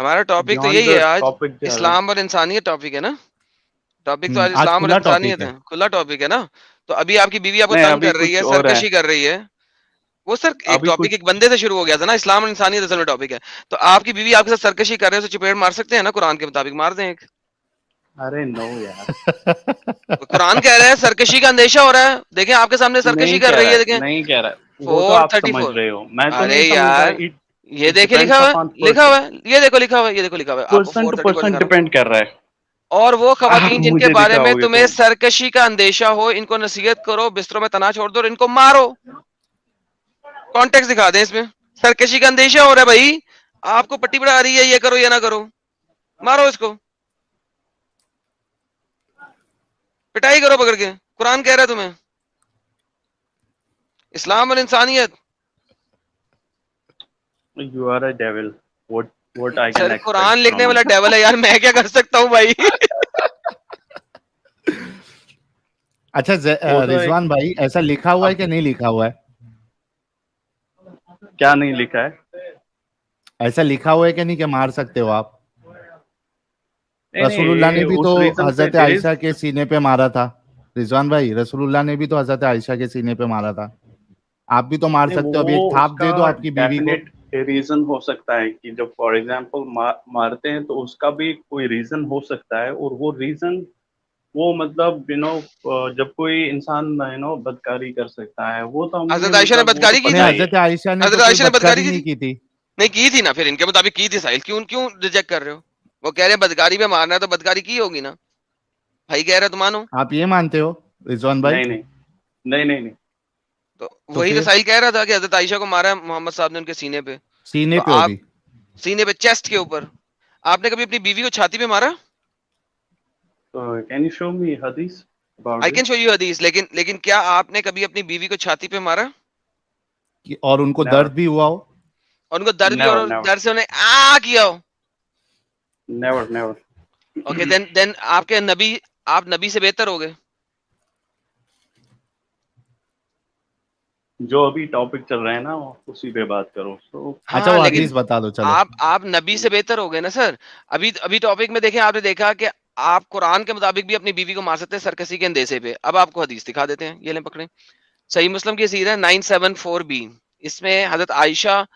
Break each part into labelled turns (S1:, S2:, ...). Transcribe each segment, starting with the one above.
S1: हमारा टॉपिक तो
S2: Beyond
S1: यही है
S2: the
S1: आज,
S2: topic जा रहा है।
S1: इस्लाम और इंसानियत टॉपिक है ना। टॉपिक तो आज
S3: आज
S1: इस्लाम और
S3: खुला टॉपिक
S1: इंसानियत
S3: है।
S1: है, खुला टॉपिक है ना। तो अभी आपकी बीवी आपको
S2: नहीं,
S1: तंग
S2: अभी
S1: कर रही
S2: कुछ
S1: है,
S2: और है।
S1: सरकशी कर रही है। वो सर एक
S2: अभी
S1: टॉपिक
S2: कुछ
S1: एक बंदे से शुरू हो गया था ना, इस्लाम और इंसानियत असल में टॉपिक है। तो आपकी बीवी आपके साथ सरकशी कर रहे हैं तो चपेट मार सकते हैं ना, कुरान के मुताबिक मार दें एक।
S2: अरे नो यार,
S1: तो कुरान कह रहा है सरकशी का अंदेशा हो रहा है, देखें आपके सामने सरकशी
S2: नहीं
S1: कर
S2: कह
S1: रही
S2: रहा
S1: है,
S2: है,
S1: देखें
S2: नहीं कह रहा है। वो तो
S1: फोर
S2: आप
S1: थर्टी
S2: समझ
S1: फोर
S2: रहे हो, मैं तो
S1: अरे
S2: नहीं समझ रहा।
S1: यार,
S2: इट
S1: ये
S2: इट
S1: देखे लिखा
S2: डिपेंड्स
S1: हुआ है,
S2: अपॉन
S1: लिखा हुआ
S2: पर्सन,
S1: है, ये देखो लिखा हुआ है, ये देखो लिखा हुआ है, आपको
S2: पर्सन टू
S1: 434
S2: पर्सन
S1: दिखा रहा हूँ।
S2: डिपेंड कर रहा है।
S1: और वो
S2: आप
S1: खवातीन जिनके
S2: मुझे
S1: बारे में
S2: दिखाओगे
S1: तुम्हें
S2: तो
S1: सरकशी का अंदेशा हो, इनको नसीहत करो, बिस्तरों में तना छोड़ दो और इनको मारो। कॉन्टेक्स्ट दिखा दें इसमें, सरकशी का अंदेशा हो रहा है भाई, आपको पट्टी पड़ा रही है, ये करो ये ना करो, मारो इसको, पिटाई करो पकड़ के। कुरान कह रहा है तुम्हें, इस्लाम और इंसानियत।
S2: You are a devil, what I can
S1: sir
S2: expect
S1: कुरान लिखने
S2: फ्रॉम यू।
S1: वाला डेवल है यार, मैं क्या कर सकता हूँ भाई।
S3: अच्छा
S2: वो तो एक,
S3: रिजवान भाई, ऐसा लिखा हुआ है
S2: अब
S3: कि नहीं लिखा हुआ है?
S2: क्या नहीं लिखा है?
S3: ऐसा लिखा हुआ है कि नहीं कि मार सकते हो आप?
S2: नहीं नहीं,
S3: रसूलुल्लाह ने
S2: ये
S3: भी
S2: उस
S3: तो
S2: रीजन से
S3: हजरत
S2: देयर इज,
S3: आयशा के सीने पे मारा था। रिजवान भाई, रसूलुल्लाह ने भी तो हजरत आयशा के सीने पे मारा था। आप भी तो मार
S2: नहीं
S3: सकते हो। अब
S2: वो
S3: एक थाप
S2: उसका
S3: दे दो आपकी बीवी को।
S2: डेफिनेट रीजन हो सकता है कि जब फॉर एग्जांपल मारते हैं तो उसका भी कोई रीजन हो सकता है, और वो रीजन वो मतलब जब कोई इंसान बदकारी कर सकता है, वो तो हमें
S1: हजरत आयशा ने
S2: मतलब वो तो
S1: बदकारी की
S3: नहीं,
S1: थी,
S2: पता ही है।
S3: हजरत आयशा ने तो
S1: हजरत
S3: कोई
S1: आयशा ने
S3: बदकारी
S1: बदकारी की
S3: नहीं
S1: थी।
S3: की थी।
S1: नहीं की थी ना, फिर इनके मुताबिक की थी साहिल, क्यों क्यों रिजेक्ट कर रहे हो? वो कह रहे हैं बदकारी पे मारना है तो बदकारी की होगी ना, भाई कह रहा है तो मानो।
S3: आप ये मानते हो रिजवान भाई?
S2: नहीं नहीं नहीं नहीं नहीं।
S1: तो
S3: तो
S1: वही तो
S3: फिर
S1: साहिल कह रहा था कि हजरत आयशा को मारा है मोहम्मद साहब ने उनके सीने पे।
S3: सीने
S1: तो
S3: पे हो
S1: आप
S3: भी?
S1: सीने पे, चेस्ट के ऊपर। आपने कभी अपनी बीवी को छाती पे मारा?
S2: तो कैन यू शो मी हदीस about
S1: I can
S2: this?
S1: Show you हदीस, लेकिन क्या आपने कभी अपनी बीवी को छाती पे मारा?
S3: और उनको
S2: नेवर,
S3: दर्द भी हुआ हो?
S1: और उनको दर्द भी,
S2: नेवर,
S1: और
S2: नेवर,
S1: दर्द से उन्हें आ किया हो?
S2: Never, never.
S1: ओके, देन आपके नबी, आप नबी से बेहतर हो गए।
S2: जो अभी टॉपिक चल रहा है ना, उसी पे बात करो तो।
S3: अच्छा,
S1: हाँ
S3: वो
S1: लेकिन
S3: हदीस बता दो चलो।
S1: आप नबी से बेहतर हो गए ना सर। अभी अभी टॉपिक में देखें, आपने देखा कि आप कुरान के मुताबिक भी अपनी बीवी को मार सकते हैं सरकसी के अंदेशे पे। अब आपको हदीस दिखा देते हैं, ये लें पकड़े। सही मुस्लिम की हदीस है 974 बी। इसमें हजरत आयशा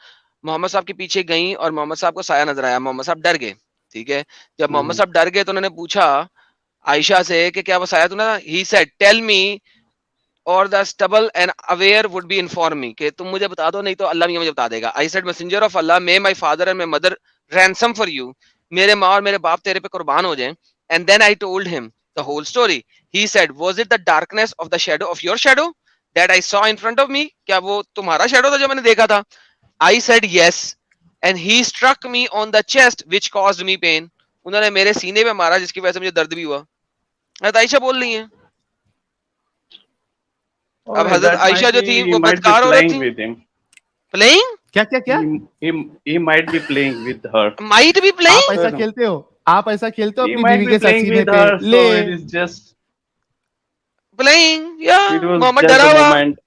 S1: मोहम्मद साहब के पीछे गई और मोहम्मद साहब को साया नजर आया, मोहम्मद साहब डर गए। ठीक है, जब मोहम्मद साहब डर गए तो उन्होंने पूछा आयशा से कि क्या वो साया तूने? ही सेड टेल मी और the stubble and aware would be inform me, कि तुम मुझे बता दो नहीं तो अल्लाह भी मुझे बता देगा। I said messenger of Allah, may my father and my mother ransom for you, मेरे माँ और मेरे बाप तेरे पे कुर्बान हो जाएं। And then I told him the whole story. He said was it the darkness of the shadow of your shadow that I saw in front of me, क्या वो तुम्हारा शैडो था जो मैंने देखा था? I said yes and he struck me on the chest which caused me pain, उन्होंने मेरे सीने पे मारा जिसकी वजह से मुझे दर्द भी हुआ। हज़रत आयशा बोल रही हैं। अब
S2: Alright,
S1: Hazrat
S2: that
S1: Ayesha
S2: might
S1: जो
S2: be,
S1: थी
S2: he
S1: वो
S2: might be
S1: बदकार औरत
S2: playing
S1: थी।
S2: with him.
S1: प्लेइंग,
S3: क्या क्या क्या?
S2: He might be playing with her.
S1: Might be
S3: आप
S1: प्लेइंग,
S3: ऐसा
S2: So,
S3: खेलते हो? आप ऐसा खेलते हो
S2: he
S3: अपनी
S2: might
S3: बीवी
S2: be
S3: के साथ
S2: playing
S3: सीने
S2: with
S3: पे?
S2: her,
S3: ले।
S2: so it is just,
S1: playing या
S2: it was
S1: मोहम्मद
S2: just
S1: डरा
S2: a
S1: हुआ।
S2: moment.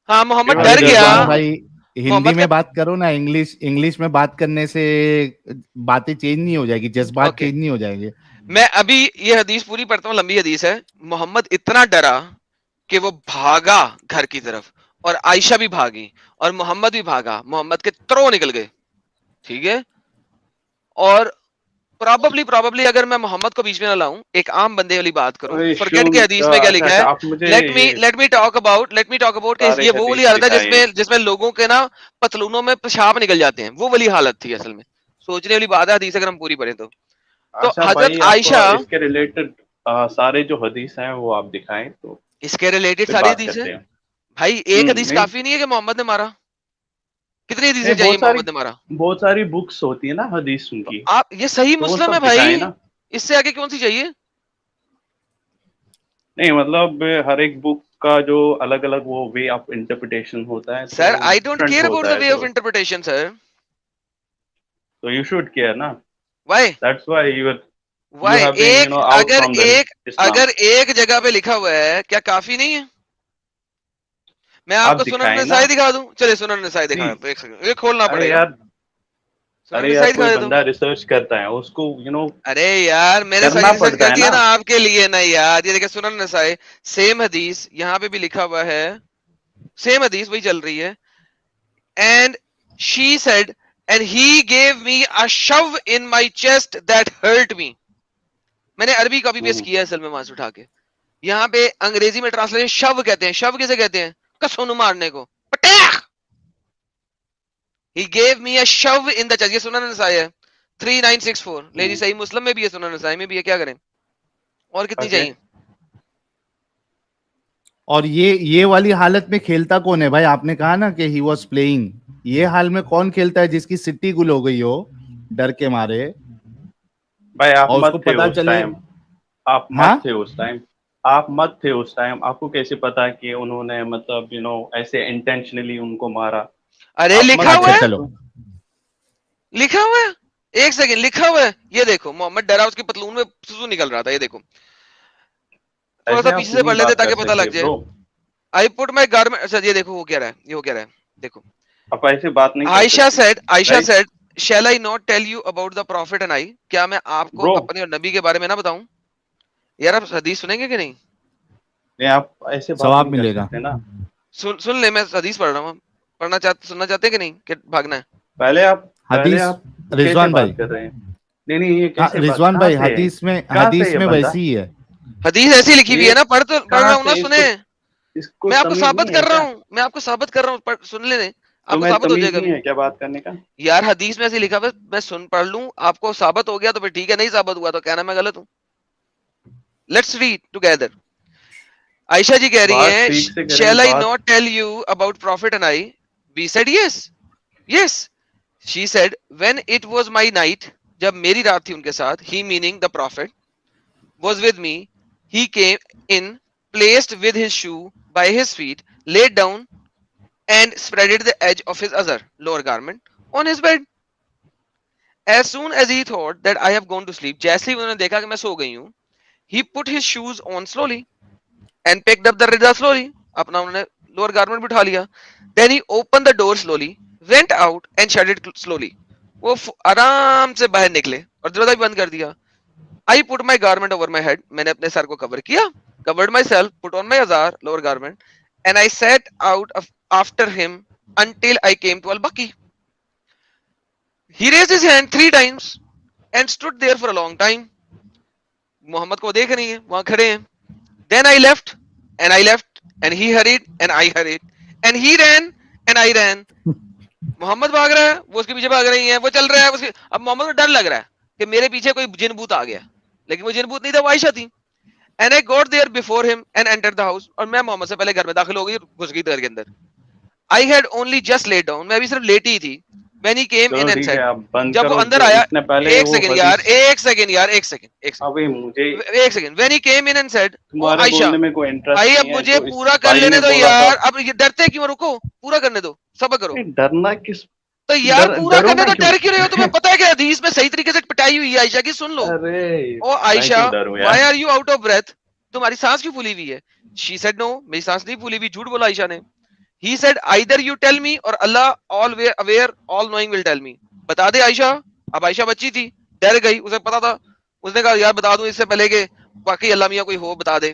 S1: हाँ
S2: It
S1: मोहम्मद
S2: was
S3: अरे
S1: डर
S2: just
S1: गया।
S2: a
S3: Rizwan
S2: moment.
S3: भाई, हिंदी
S1: मोहम्मद
S3: में
S1: का,
S3: बात करो ना। इंग्लिश इंग्लिश में बात करने से बातें चेंज नहीं हो जाएगी, जज्बात
S1: ओके
S3: चेंज नहीं हो जाएंगे।
S1: मैं अभी ये हदीस पूरी पढ़ता हूँ, लंबी हदीस है। मोहम्मद इतना डरा कि वो भागा घर की तरफ, और आयशा भी भागी और मोहम्मद भी भागा, मोहम्मद के त्रो निकल गए। ठीक है, और प्रॉबली अगर मैं मोहम्मद को बीच में ना लाऊं, एक आम बंदे वाली बात करूं,
S2: अरे
S1: फॉरगेट के हदीस में क्या
S2: अच्छा
S1: लिखा
S2: अच्छा,
S1: है।
S2: आप मुझे ये
S1: लेट मी टॉक अबाउट कि
S2: सारे
S1: ये वो वाली
S2: हदीस
S1: हालत है
S2: दिखाइए।
S1: जिसमें लोगों के ना पतलूनों में पेशाब निकल जाते हैं, वो वाली हालत थी असल में। सोचने वाली बात है हदीस अगर हम पूरी पढ़ें तो
S2: अच्छा
S1: हजरत
S2: भाई, आप
S1: आयशा,
S2: इसके रिलेटेड सारे जो हदीस हैं वो आप दिखाएं तो
S1: इसके रिलेटेड
S2: फिर
S1: सारी
S2: बात
S1: हदीस है
S2: करते हैं।
S1: भाई। एक हदीस
S2: नहीं
S1: काफी नहीं है कि मोहम्मद ने मारा, कितनी हदीसें
S2: नहीं,
S1: चाहिए मोहम्मद ने मारा?
S2: बहुत सारी बुक्स होती है ना हदीस
S1: तो
S2: की,
S1: आप, ये सही
S2: तो वो
S1: मुस्लिम है
S2: सब
S1: भाई,
S2: दिखाएं ना।
S1: इससे आगे कौन सी चाहिए?
S2: नहीं मतलब हर एक बुक का जो अलग अलग वो वे ऑफ इंटरप्रिटेशन होता है, तो
S1: sir I don't
S2: different
S1: care about
S2: होता
S1: द
S2: है,
S1: वे ऑफ इंटरप्रिटेशन सर।
S2: तो यू शुड केयर ना।
S1: Why?
S2: That's why you
S1: why?
S2: have been
S1: एक
S2: out from the Islam.
S1: अगर एक जगह पे लिखा हुआ है, क्या काफी नहीं है? मैं
S2: आप
S1: आपको सुनन
S2: दिखाएं ना
S1: नसाई दिखा दूं, चलिए सुनन नसाई दिखा,
S2: प्लीज।
S1: एक सेकंड, ये खोलना
S2: अरे
S1: पड़ेगा।
S2: यार,
S1: सुनन
S2: अरे यार,
S1: नसाई
S2: कोई
S1: दिखा दो।
S2: बंदा रिसर्च करता है उसको
S1: अरे यार मैंने
S2: करना
S1: सारी रिसर्च
S2: पड़ता
S1: कर
S2: है
S1: दी है
S2: ना।
S1: ना आपके लिए ना यार। ये देखिए सुनन नसाई, सेम हदीस यहाँ पे भी लिखा हुआ है, सेम हदीस वही चल रही है। And she said and he gave me a shove in my chest that hurt me. मैंने अरबी कॉपी पेस्ट किया है असल में वहां से उठा के। यहाँ पे अंग्रेजी में ट्रांसलेशन शव कहते हैं। शव किसे कहते हैं? कसों मारने को। पटाख! He gave me a shove in the chest। ये सुनन नसाई है 3964। ले जी सही मुस्लिम में भी है, सुनन नसाई में भी है। क्या करें और कितनी
S2: ओके।
S1: चाहिए?
S3: और ये वाली हालत में खेलता कौन है भाई? आपने कहा ना कि ही वॉज प्लेइंग, ये हाल में कौन खेलता है जिसकी सिट्टी गुल हो गई हो डर के मारे
S2: भाई आप
S3: और उसको
S2: मत थे
S3: पता
S2: उस
S3: चले?
S2: टाइम, आप
S3: हाँ
S2: मत थे उस टाइम, आप मत थे उस टाइम। आपको कैसे पता कि उन्होंने मतलब ऐसे इंटेंशनली उनको मारा?
S1: अरे
S2: आप
S1: लिखा
S2: मत
S1: हुआ
S3: अच्छा
S2: थे।
S1: है,
S3: चलो,
S1: लिखा हुआ है। एक सेकंड, लिखा हुआ है। ये देखो मोहम्मद डरा, उसकी पतलून में सुसु निकल रहा था। ये देखो, थोड़ा
S2: ऐसे
S1: सा
S2: आप
S1: पीछे से
S2: नहीं
S1: पढ़ लेते
S2: बात कर
S1: ताकि पता
S2: सकते
S1: लग जाए।
S2: Bro.
S1: I put my garment. अच्छा ये देखो, वो कह रहा है, ये वो कह रहा है, देखो।
S2: आप ऐसे बात नहीं कर
S1: आयशा
S2: सकते
S1: said, Ayesha
S2: right
S1: said, shall I not tell you about the profit and I. क्या मैं आपको
S2: ब्रो।
S1: अपने और नबी के बारे में ना बताऊं? यार आप हदीस सुनेंगे कि नहीं?
S2: नहीं, आप ऐसे बात
S3: सवाब
S2: नहीं कर
S3: मिलेगा।
S2: सकते ना।
S1: सुन ले, मैं हदीस पढ़ रहा हूँ। पढ़ना चाहते, सुनना चाहते कि नहीं कि भागना है?
S2: पहले
S3: हदीस,
S2: आप कैसे
S3: रिजवान भाई।
S2: बात कर रहे हैं? नहीं नहीं, ये
S3: हाँ
S2: कैसे बात,
S3: रिजवान
S2: कहाँ
S3: भाई,
S2: से है? कहाँ से है
S3: हदीस
S2: ये
S3: में
S2: बंदा?
S3: वैसी ही है।
S1: हदीस ऐसी लिखी हुई
S2: ये
S1: है ना, पढ़ रहा
S2: कहाँ
S1: हूँ ना,
S2: से?
S1: सुने।
S2: इसको
S1: मैं आपको
S2: तमीज
S1: साबित
S2: नहीं है
S1: कर रहा
S2: क्या?
S1: हूँ, मैं आपको साबित कर रहा हूँ, सुन लेने। आपको
S2: तुम्हें
S1: साबित हो
S2: तमीज
S1: जाएगा
S2: नहीं
S1: अभी।
S2: है क्या बात करने का?
S1: यार हदीस में ऐसे लिखा हुआ है, मैं सुन पढ़ लूं, आपको साबित हो गया तो फिर ठीक है, नहीं साबित हुआ तो कहना मैं गलत हूँ। Let's read together. Ayesha ji कह रही
S2: बात
S1: हैं,
S2: ठीक से करें
S1: शैल आई
S2: बात।
S1: Not tell you about prophet and I? We said yes, yes. She said when it was my night, जब मेरी रात थी उनके साथ, he meaning the prophet was with me, he came in, placed with his shoe by his feet, laid down and spreaded the edge of his other lower garment on his bed. As soon as he thought that I have gone to sleep, जैसे ही उन्होंने देखा कि मैं सो गई हूँ, he put his shoes on slowly and picked up the rida slowly, अपना उन्होंने lower garment भी उठा लिया। Then he opened the door slowly, went out and shut it slowly। वो आराम से बाहर निकले और दरवाजा भी बंद कर दिया। I put my garment over my head, मैंने अपने सर को कवर किया, covered myself, put on my azar lower garment, and I set out after him until I came to al-Baqi। He raised his hand 3 times and stood there for a long time। Mohammad को देख रही है, वहां खड़े हैं। Then I left and I left and he hurried and I hurried and he ran and I ran। Mohammad भाग रहा है, वो उसके पीछे भाग रही है, वो चल रहा है उसके। अब मोहम्मद को डर लग रहा है कि मेरे पीछे कोई जिन भूत आ गया, लेकिन वो जिन भूत नहीं था, वो आयशा थी। And I got there before him and entered the house। और मैं मोहम्मद से पहले घर में दाखिल हो गई और घुस गई घर के अंदर। I had only just laid down, मैं अभी सिर्फ लेटी ही थी। When he came
S2: चलो
S1: in and
S2: ठीक है,
S1: said,
S2: आप बंद
S1: जब वो
S2: करो
S1: अंदर
S2: जो
S1: आया,
S2: इतने पहले
S1: एक
S2: वो
S1: सेकंड यार,
S2: हदीस।
S1: एक सेकंड यार, एक सेकंड, एक सेकंड,
S2: अभी मुझे
S1: एक second. When he came in and said, ओ
S2: तुम्हारे
S1: आयशा,
S2: बोलने में कोई इंटरेस्ट
S1: भाई अब
S2: नहीं है,
S1: मुझे
S2: जो इस
S1: पूरा कर
S2: भाई
S1: लेने
S2: ने
S1: दो
S2: बोला था।
S1: यार। अब ये डरते क्यों? रुको, पूरा करने दो, सब्र करो।
S2: डरना किस?
S1: तो यार पूरा करने
S2: डरूंगा
S1: तो
S2: क्यों?
S1: डर क्यों रहे हो? तुम्हें पता है कि हदीस में सही तरीके से पिटाई हुई है आयशा की, सुन लो।
S2: अरे
S1: ओ
S2: मैं
S1: आयशा,
S2: क्यों डरूं
S1: व्हाई
S2: यार?
S1: Are you out of breath? तुम्हारी सांस क्यों फूली हुई है? शी सेड नो, मेरी सांस नहीं फूली हुई, झूठ बोला आयशा ने। He said either you tell me और Allah all aware all knowing will tell me. बता दे आयशा। अब आयशा बच्ची थी, डर गई, उसे पता था। उसने कहा यार बता दूं इससे पहले कि वाकई अल्लाह मियां कोई हो, बता दे।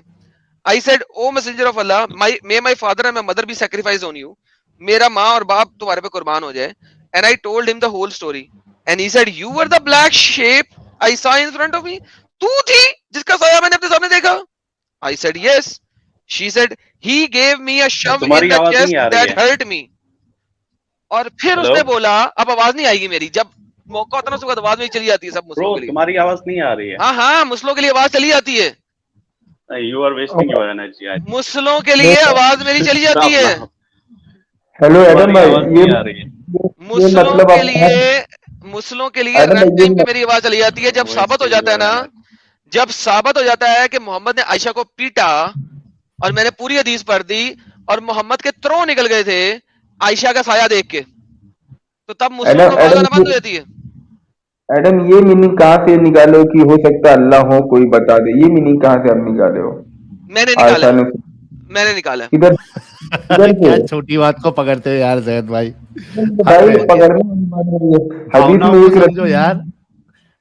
S1: I said O messenger of Allah, my father and my mother be sacrifice on you. मेरा माँ और बाप तुम्हारे पे कुर्बान हो जाए। And I told him the whole story and he said you were the black shape I saw in front of me। तू थी जिसका साया मैंने अपने सामने देखा? I said yes। She said he gave me a shove in
S2: तुम्हारी
S1: the
S2: आवाज नहीं
S1: chest
S2: आ रही
S1: that
S2: है।
S1: hurt me। और फिर
S2: हेलो
S1: उसने बोला, अब आवाज नहीं आएगी मेरी, जब मौका होता है ना उसके बाद आवाज मेरी चली जाती है सब
S2: ब्रो,
S1: मुस्लिमों के लिए।
S2: तुम्हारी आवाज नहीं आ रही है।
S1: हाँ हाँ, मुस्लिमों के लिए आवाज चली जाती है।
S2: You are wasting your energy आज।
S1: मुस्लिमों के लिए आवाज मेरी चली जाती है।
S4: हेलो एडम
S2: तुम्हारी
S4: भाई,
S2: आवाज नहीं आ रही है।
S1: मुस्लिमों
S4: मतलब
S1: के
S4: आप
S1: लिए, मुस्लिमों के लिए
S4: एडम
S1: रन
S4: भाई
S1: टाइम पे मेरी आवाज चली जाती है। जब साबित हो
S2: वेस्टिंग
S1: जाता है
S2: योर
S1: ना,
S2: एनर्जी।
S1: जब साबित हो जाता है कि मोहम्मद ने आयशा को पीटा और मैंने पूरी हदीस पढ़ दी और मोहम्मद के त्रों निकल गए थे आयशा का साया देख के, तो तब मुस्लिमों को
S4: एडम
S1: आवाज
S4: एडम
S1: आना बंद हो जाती है।
S4: एडम ये मीनिंग कहाँ से निकाले हो कि हो सकता है अल्लाह हो, कोई बता दे? ये मीनिंग कहाँ से आप निकाले हो?
S1: मैंने निकाला
S4: आयशा
S1: है,
S4: ने
S1: मैंने निकाला है।
S4: किधर इधर
S3: क्या
S4: से
S3: छोटी बात को पकड़ते हो यार जैद भाई।
S4: भाई
S3: हद है।
S4: पकड़ने वाली बात नहीं है। हदीस
S3: भावनाओं
S4: में
S3: को
S4: एक
S3: समझो यार,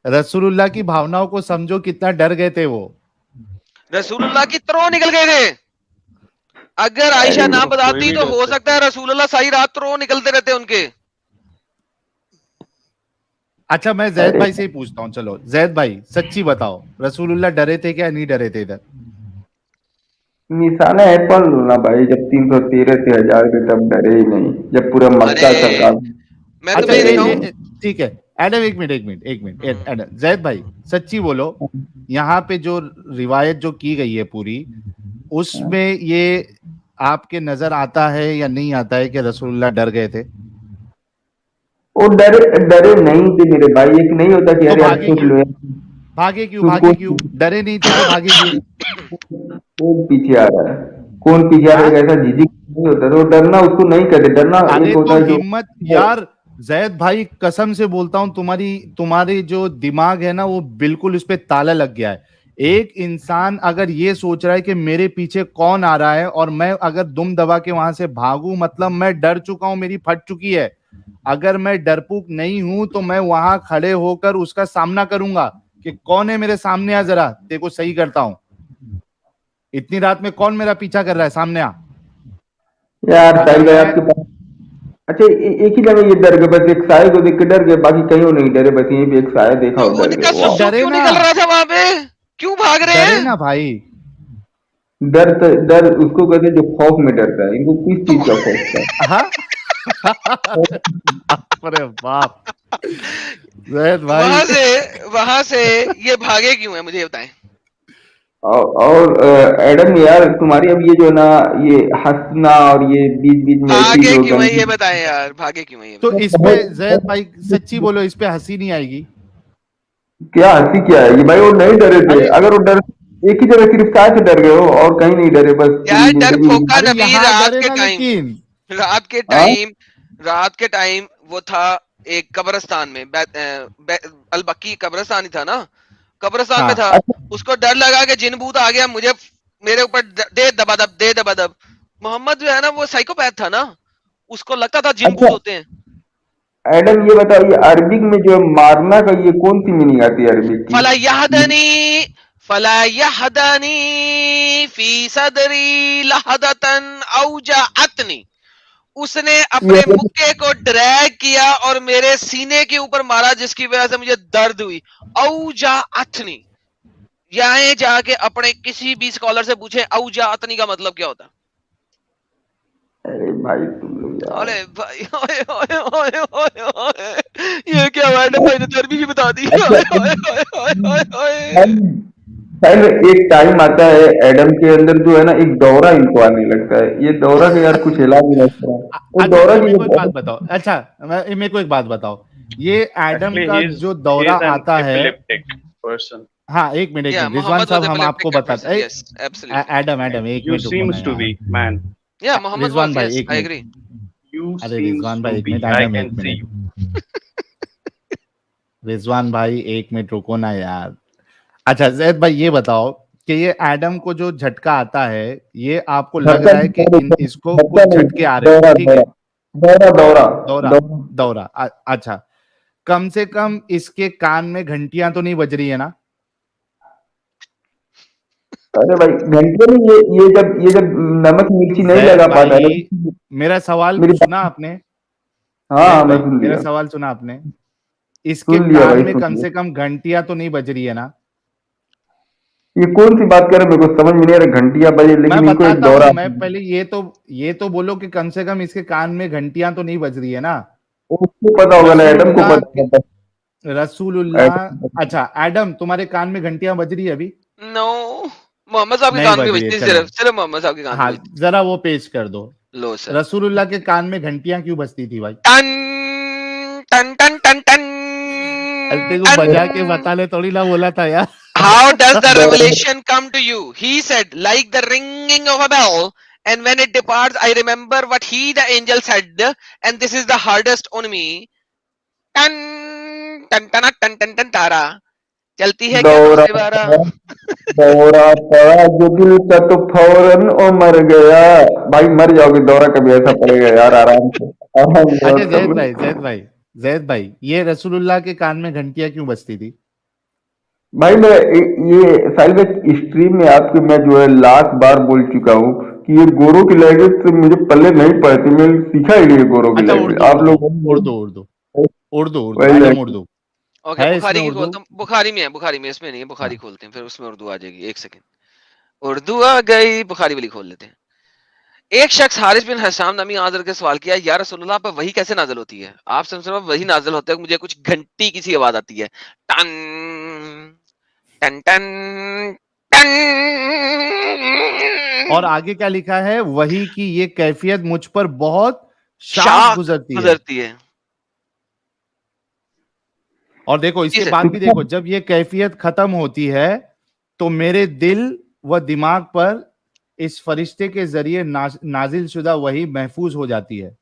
S3: रसूलुल्लाह की भावनाओं को समझो, कितना डर गए थे वो।
S1: रसूलुल्लाह की त्रो निकल गए थे। अगर आयशा
S4: अरे
S1: ना
S2: तो कोई
S1: बताती
S2: भी
S1: तो
S2: डर
S1: हो
S2: सकता
S1: सकता है रसूलुल्लाह सारी रात त्रो निकलते रहते उनके।
S3: अच्छा मैं जैद
S4: अरे
S3: भाई से ही पूछता हूँ, चलो जैद भाई सच्ची बताओ, रसूलुल्लाह डरे थे क्या, नहीं डरे थे इधर?
S4: निशाना है पढ़ लो ना भाई, जब 313 थे 1000 थे तब डरे ही नहीं, जब पूरा
S1: अरे
S4: मक्का सरकार
S1: मैं
S3: अच्छा
S1: तुम्हें ये
S4: डरे ही
S1: दिखाऊं।
S4: नहीं।
S3: ठीक है। एडम एक मिनट, एक मिनट, एक मिनट, एडम जैद भाई सच्ची बोलो, यहाँ पे जो रिवायत जो की गई है पूरी, उसमें ये आपके नजर आता है या नहीं आता है कि रसूलुल्लाह डर गए थे?
S4: वो डरे डरे नहीं थे मेरे भाई, एक नहीं होता कि
S3: तो
S4: अरे यार
S3: भागे
S4: सोच
S3: क्यों?
S4: लो यार।
S3: भागे क्यों?
S4: तो
S3: भागे क्यों? डरे नहीं थे तो भागे क्यों?
S4: कौन पीछे आ रहा है, कौन पीछे आ रहा
S3: हाँ,
S4: है, ऐसा झिझक नहीं होता, तो डरना उसको नहीं कहते, डरना एक
S3: अरे
S4: होता
S3: तो
S4: है जो
S3: हिम्मत यार, जैद भाई कसम से बोलता हूं, तुम्हारी जो दिमाग है ना वो बिल्कुल उस पे ताला लग गया है। एक इंसान अगर ये सोच रहा है कि मेरे पीछे कौन आ रहा है और मैं अगर दुम दबा के वहां से भागूं, मतलब मैं डर चुका हूं, मेरी फट चुकी है। अगर मैं डरपोक नहीं हूं तो मैं वहां खड़े होकर उसका सामना करूंगा कि कौन है मेरे सामने, आ जरा देखो सही करता हूं, इतनी रात में कौन मेरा पीछा कर रहा है, सामने आ।
S4: यार
S3: अगर
S4: साहिल भाई
S3: मैं
S4: आपके पास। अच्छा एक ही जगह ये डर गए, बस एक साय को देख के डर गए, बाकी कहीं वो नहीं डरे, बस यहीं पे एक साय देखा
S1: तो
S4: और डर
S1: उनका
S4: गए,
S3: तो
S4: वाह।
S1: सुसु
S3: डरे
S1: क्यों
S3: ना,
S1: निकल रहा था वहां पे? क्यों भाग रहे
S3: डरे
S1: हैं?
S3: ना भाई।
S4: डर तो डर उसको कहते हैं जो खौफ में डरता है, इनको किस
S1: तो
S4: चीज का खौफ था?
S3: हाँ। अरे बाप, जैद भाई।
S1: वहां से ये भागे क्यों है, मुझे बताएं।
S4: और एडम यार तुम्हारी अब ये जो ना, ये हंसना और ये बीच बीच में ऐसी
S1: भागे
S4: जो
S1: क्यों है
S4: गंदी
S1: ये बताएं यार, भागे क्यों है ये
S3: तो
S1: बताएं।
S3: इस पे जैद भाई सच्ची बोलो, इस पे हंसी नहीं आएगी?
S4: क्या हंसी क्या है ये भाई, वो नहीं डरे थे,
S3: अरे,
S4: अगर वो डर एक ही जगह सिर्फ साय से डर गए हो और कहीं नहीं डरे, बस पूरी
S1: यार डर
S4: जिंदगी में।
S1: फोका
S3: अरे
S1: नबी
S3: यहां डरे ना लेकिन।
S1: रात के
S4: हाँ
S1: टाइम रात के टाइम वो था एक कब्रिस्तान में, अलबकी कब्रिस्तान ही था ना, कब्रिस्तान में
S3: हाँ,
S1: था।
S4: अच्छा
S1: उसको डर लगा कि जिन भूत आ गया मुझे, मेरे ऊपर दे दबादब, दे दबादब। मोहम्मद जो है ना वो साइकोपैथ था ना, उसको लगता था जिन भूत
S4: अच्छा
S1: होते हैं।
S4: एडम ये बताओ, ये अरबिक में जो मारना का ये कौन सी मीनिंग आती है अरबिक की?
S1: फला यहदनी फला यहदनी फी सदरी लहदतन औजाअतनी। उसने
S4: ये
S1: अपने मुक्के को ड्रैग किया और मेरे सीने के ऊपर मारा, जिसकी वजह से मुझे दर्द हुई। औजाअतनी, यहाँ जाके अपने किसी भी स्कॉलर से पूछे औजाअतनी का मतलब क्या होता है।
S4: अरे भाई तुम लोग यार।
S1: अरे भाई, ओए ओए ओए ओए ओए, ये क्या मैडम भाई ने तरबी भी बता दी।
S4: अच्छा
S1: ओए ओए ओए ओए ओए ओए।
S4: भाई भाई एक टाइम आता है एडम के अंदर जो है ना, एक दौरा इनको आने लगता है, ये दौरा का यार कुछ इलाज नहीं होता है। वो
S3: अच्छा
S4: दौरा
S3: तो
S4: की
S3: मेरे को एक बात
S4: जो
S3: बताओ, अच्छा मेरे को एक बात बताओ, ये एडम
S2: एक्चुअली
S3: का जो
S2: ही
S3: दौरा
S2: इज एन
S3: आता है,
S2: एपिलेप्टिक पर्सन।
S3: हाँ एक मिनट, एक
S1: या
S3: मिनट, रिजवान
S1: मोहम्मद वाज
S3: साहब हम आपको
S1: एपिलेप्टिक
S3: बताते,
S1: person, yes absolutely.
S3: Adam Adam एक
S2: यू
S3: मिनट रुको ना
S2: सीम्स टू
S3: यार।
S2: बी मैन,
S1: या मोहम्मद
S3: रिजवान
S1: वाज,
S3: भाई
S1: यस
S3: एक
S1: आई
S3: मिनट,
S1: एग्री।
S2: यू
S3: अरे
S2: सीम्स
S3: रिजवान
S2: टू
S3: भाई एक
S2: be,
S3: minute,
S2: I
S3: Adam
S2: can
S3: एक
S2: सी
S3: मिनट,
S2: यू।
S3: रिजवान भाई एक मिनट रुको ना यार। अच्छा जैद भाई ये बताओ कि ये एडम को जो झटका आता है, ये आपको लग
S4: झटका
S3: रहा है कि इसको कुछ
S4: झटका
S3: झटके
S4: नहीं,
S3: आ रहे हैं,
S4: दौरा
S3: ठीक
S4: दौरा
S3: है?
S4: दौरा दौरा
S3: दौरा,
S4: दौरा।
S3: दौरा, अच्छा, कम से कम इसके कान में घंटियां तो नहीं बज रही है ना?
S4: अरे भाई घंटे में ये जब नमक मिर्ची नहीं
S3: जैद
S4: लगा पाता है
S3: भाई
S4: ना।
S3: मेरा सवाल
S4: मेरी
S3: सुना आपने?
S4: हाँ हाँ
S3: जैद
S4: मैं
S3: भाई
S4: सुन
S3: मेरा
S4: लिया,
S3: सवाल सुना आपने? इसके
S4: सुन लिया
S3: कान
S4: भाई
S3: में
S4: सुन
S3: कम
S4: लिया।
S3: से कम घंटियां तो नहीं बज रही है ना?
S4: ये कौन सी बात कर रहे हैं, मेरे को समझ में नहीं आ रहा, घंटियां बजे
S3: मैं
S4: लेकिन इनको एक
S3: बताता हूं,
S4: दौरा।
S3: मैं पहले ये तो बोलो कि कम से कम इसके कान में घंटियां तो नहीं बज रही है ना?
S4: उसको पता होगा ना, एडम को
S3: रसूलुल्लाह
S4: पता होगा।
S3: रसूलुल्लाह, अच्छा एडम तुम्हारे कान में घंटियां बज रही है अभी?
S1: नो, मोहम्मद साहब के
S3: नहीं
S1: कान में
S3: बज रही है,
S1: बजती,
S3: चलो।
S1: सिर्फ सिर्फ मोहम्मद साहब के कान में
S3: हाँ
S1: बजती।
S3: जरा वो पेश कर दो।
S1: लो सर।
S3: रसूलुल्लाह के कान में घंटियां क्यों बजती थी भाई?
S1: टन टन टन टन टन
S3: अरे तेरे को
S1: टन।
S3: बजा के बताने थोड़ी ना बोला था यार।
S1: How does the
S4: दौरा
S1: revelation come to you? He said, like the ringing of a bell, and when it departs, I remember what he, the angel, said, and this is the hardest on me. Tan tan tan tan tan tan tara. चलती है क्या
S4: दौरा
S1: दूसरे बारा।
S4: दौरा पड़ा जो दिल का तो फौरन ओ मर गया। भाई मर जाओगे, दौरा कभी ऐसा पड़ेगा यार, आराम से आराम से
S3: अच्छा
S4: बात कर लो।
S3: जैद भाई ये रसूलुल्लाह के कान में घंटियां क्यों बजती थी?
S4: भाई मैं ये साहिल भाई स्ट्रीम में आपके मैं जो है लाख बार बोल चुका हूँ कि ये गोरों की लैंग्वेज से मुझे पल्ले नहीं पड़ती, मैंने सीखा ही नहीं है गोरों की
S3: अच्छा
S4: लैंग्वेज।
S3: उर्दू
S4: आप
S3: उर्दू
S4: लोग
S3: उर्दू उर्दू उर्दू उर्दू
S4: वही
S3: आजम
S4: लैंग्वेज।
S3: उर्दू
S1: ओके
S3: है इसमें
S1: बुखारी की
S3: उर्दू।
S1: खोलता हूँ, बुखारी में है, बुखारी में, इसमें नहीं है, बुखारी
S3: हाँ
S1: खोलते हैं फिर उसमें उर्दू आ जाएगी। एक सेकंड, उर्दू आ गई, बुखारी वाली खोल लेते हैं। एक शख्स हारिस बिन हशाम नामी आदर के सवाल किया, या रसूलुल्लाह पर वही कैसे नाजिल होती है? आप समझ वही नाजिल होता है, मुझे कुछ घंटी की सी आवाज आती है, टन टन टन टन।
S3: और आगे क्या लिखा है, वही की ये कैफियत मुझ पर बहुत शाख
S1: शाख
S3: गुजरती है।
S1: गुजरती है।
S3: और देखो
S1: जी
S3: इसके
S1: सर।
S3: बाद भी देखो, जब ये कैफियत खत्म होती है तो मेरे दिल व दिमाग पर इस फरिश्ते के जरिए नाजिल शुदा वही महफूज हो जाती है।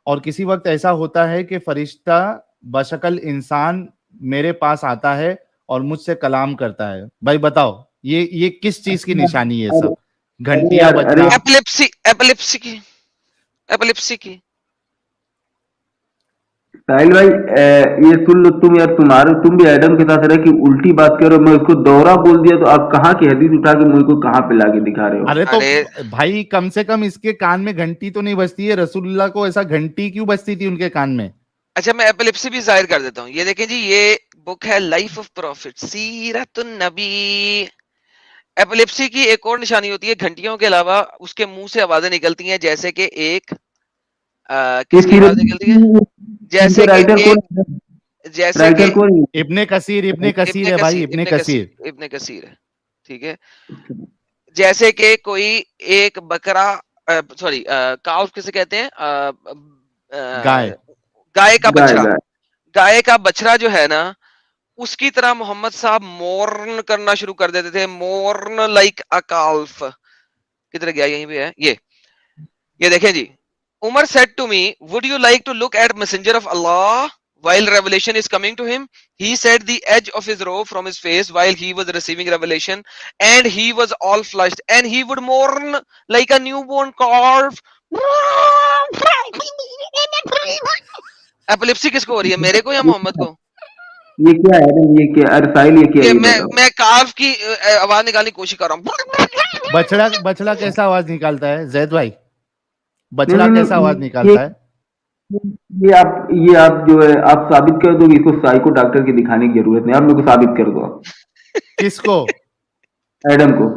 S3: और किसी वक्त ऐसा होता है कि फरिश्ता बशकल इंसान मेरे पास आता है और मुझसे कलाम करता है। भाई बताओ ये किस चीज की निशानी है?
S4: अरे
S3: सब
S4: अरे
S3: घंटियां
S4: यार, अरे
S3: बजना।
S1: एपिलेप्सी, एपिलेप्सी की, एपिलेप्सी की।
S4: साहिल भाई ये सुन लो तुम यार, तुम भी एडम के साथ रह कि उल्टी बात करो। मैं उसको दौरा बोल दिया तो आप कहाँ की हदीस उठा के मुझे को कहाँ पे लाके दिखा रहे हो?
S3: अरे तो
S1: अरे
S3: भाई कम से कम इसके कान में घंटी तो नहीं बजती है? रसूलुल्लाह को ऐसा घंटी क्यों बजती थी उनके कान में?
S1: अच्छा, मैं एपिलेप्सी भी जाहिर कर देता हूँ। ये देखें जी, ये बुक है life of profit, सीरतुन Nabi. Epilepsy की एक और निशानी होती है, घंटियों के अलावा उसके मुंह से आवाजें निकलती हैं जैसे कि एक
S4: ये
S1: किसकी
S4: सीरत
S1: आवाज निकलती है?
S4: इनके
S1: जैसे कि
S4: राइटर
S1: एक,
S4: कौन है?
S1: जैसे कि
S4: राइटर कौन है?
S3: इब्ने कसीर
S1: इब्ने
S3: है भाई,
S1: कसीर,
S3: इब्ने
S1: इब्ने कसीर,
S3: कसीर।
S1: इब्ने कसीर है। ठीक है। जैसे कि कोई एक बकरा, सॉरी काउ किसे कहते हैं,
S3: गाय।
S1: गाय का
S4: गाय
S1: बछड़ा,
S4: गाय।
S1: गाय का बछड़ा जो है ना, उसकी तरह मोहम्मद साहब मोर्न करना शुरू कर देते थे, मोर्न लाइक अ काल्फ। किधर गया? यहीं पे है ये देखें जी। Umar said to me, would you like to look at messenger of Allah while revelation is coming to him? He said the edge of his robe from his face while he was receiving revelation, and he was all flushed, and he would mourn like a newborn calf. Epilepsy किसको हो रही है, मेरे को या मोहम्मद को?
S4: ये क्या है ना, ये क्या? अरे साहिल ये क्या है
S1: ये
S4: ये
S1: मैं
S4: बताओ।
S1: मैं काफ की आवाज निकालने की कोशिश कर रहा हूँ।
S3: बछड़ा बछड़ा कैसा आवाज निकालता है जैद भाई?
S4: नहीं
S3: बछड़ा
S4: नहीं
S3: कैसा आवाज
S4: नहीं,
S3: निकालता है?
S4: ये आप जो है आप साबित कर दो कि इसको साइको डॉक्टर की दिखाने की जरूरत नहीं। आप मेरे को साबित कर दो आप।
S3: किसको?
S4: एडम को।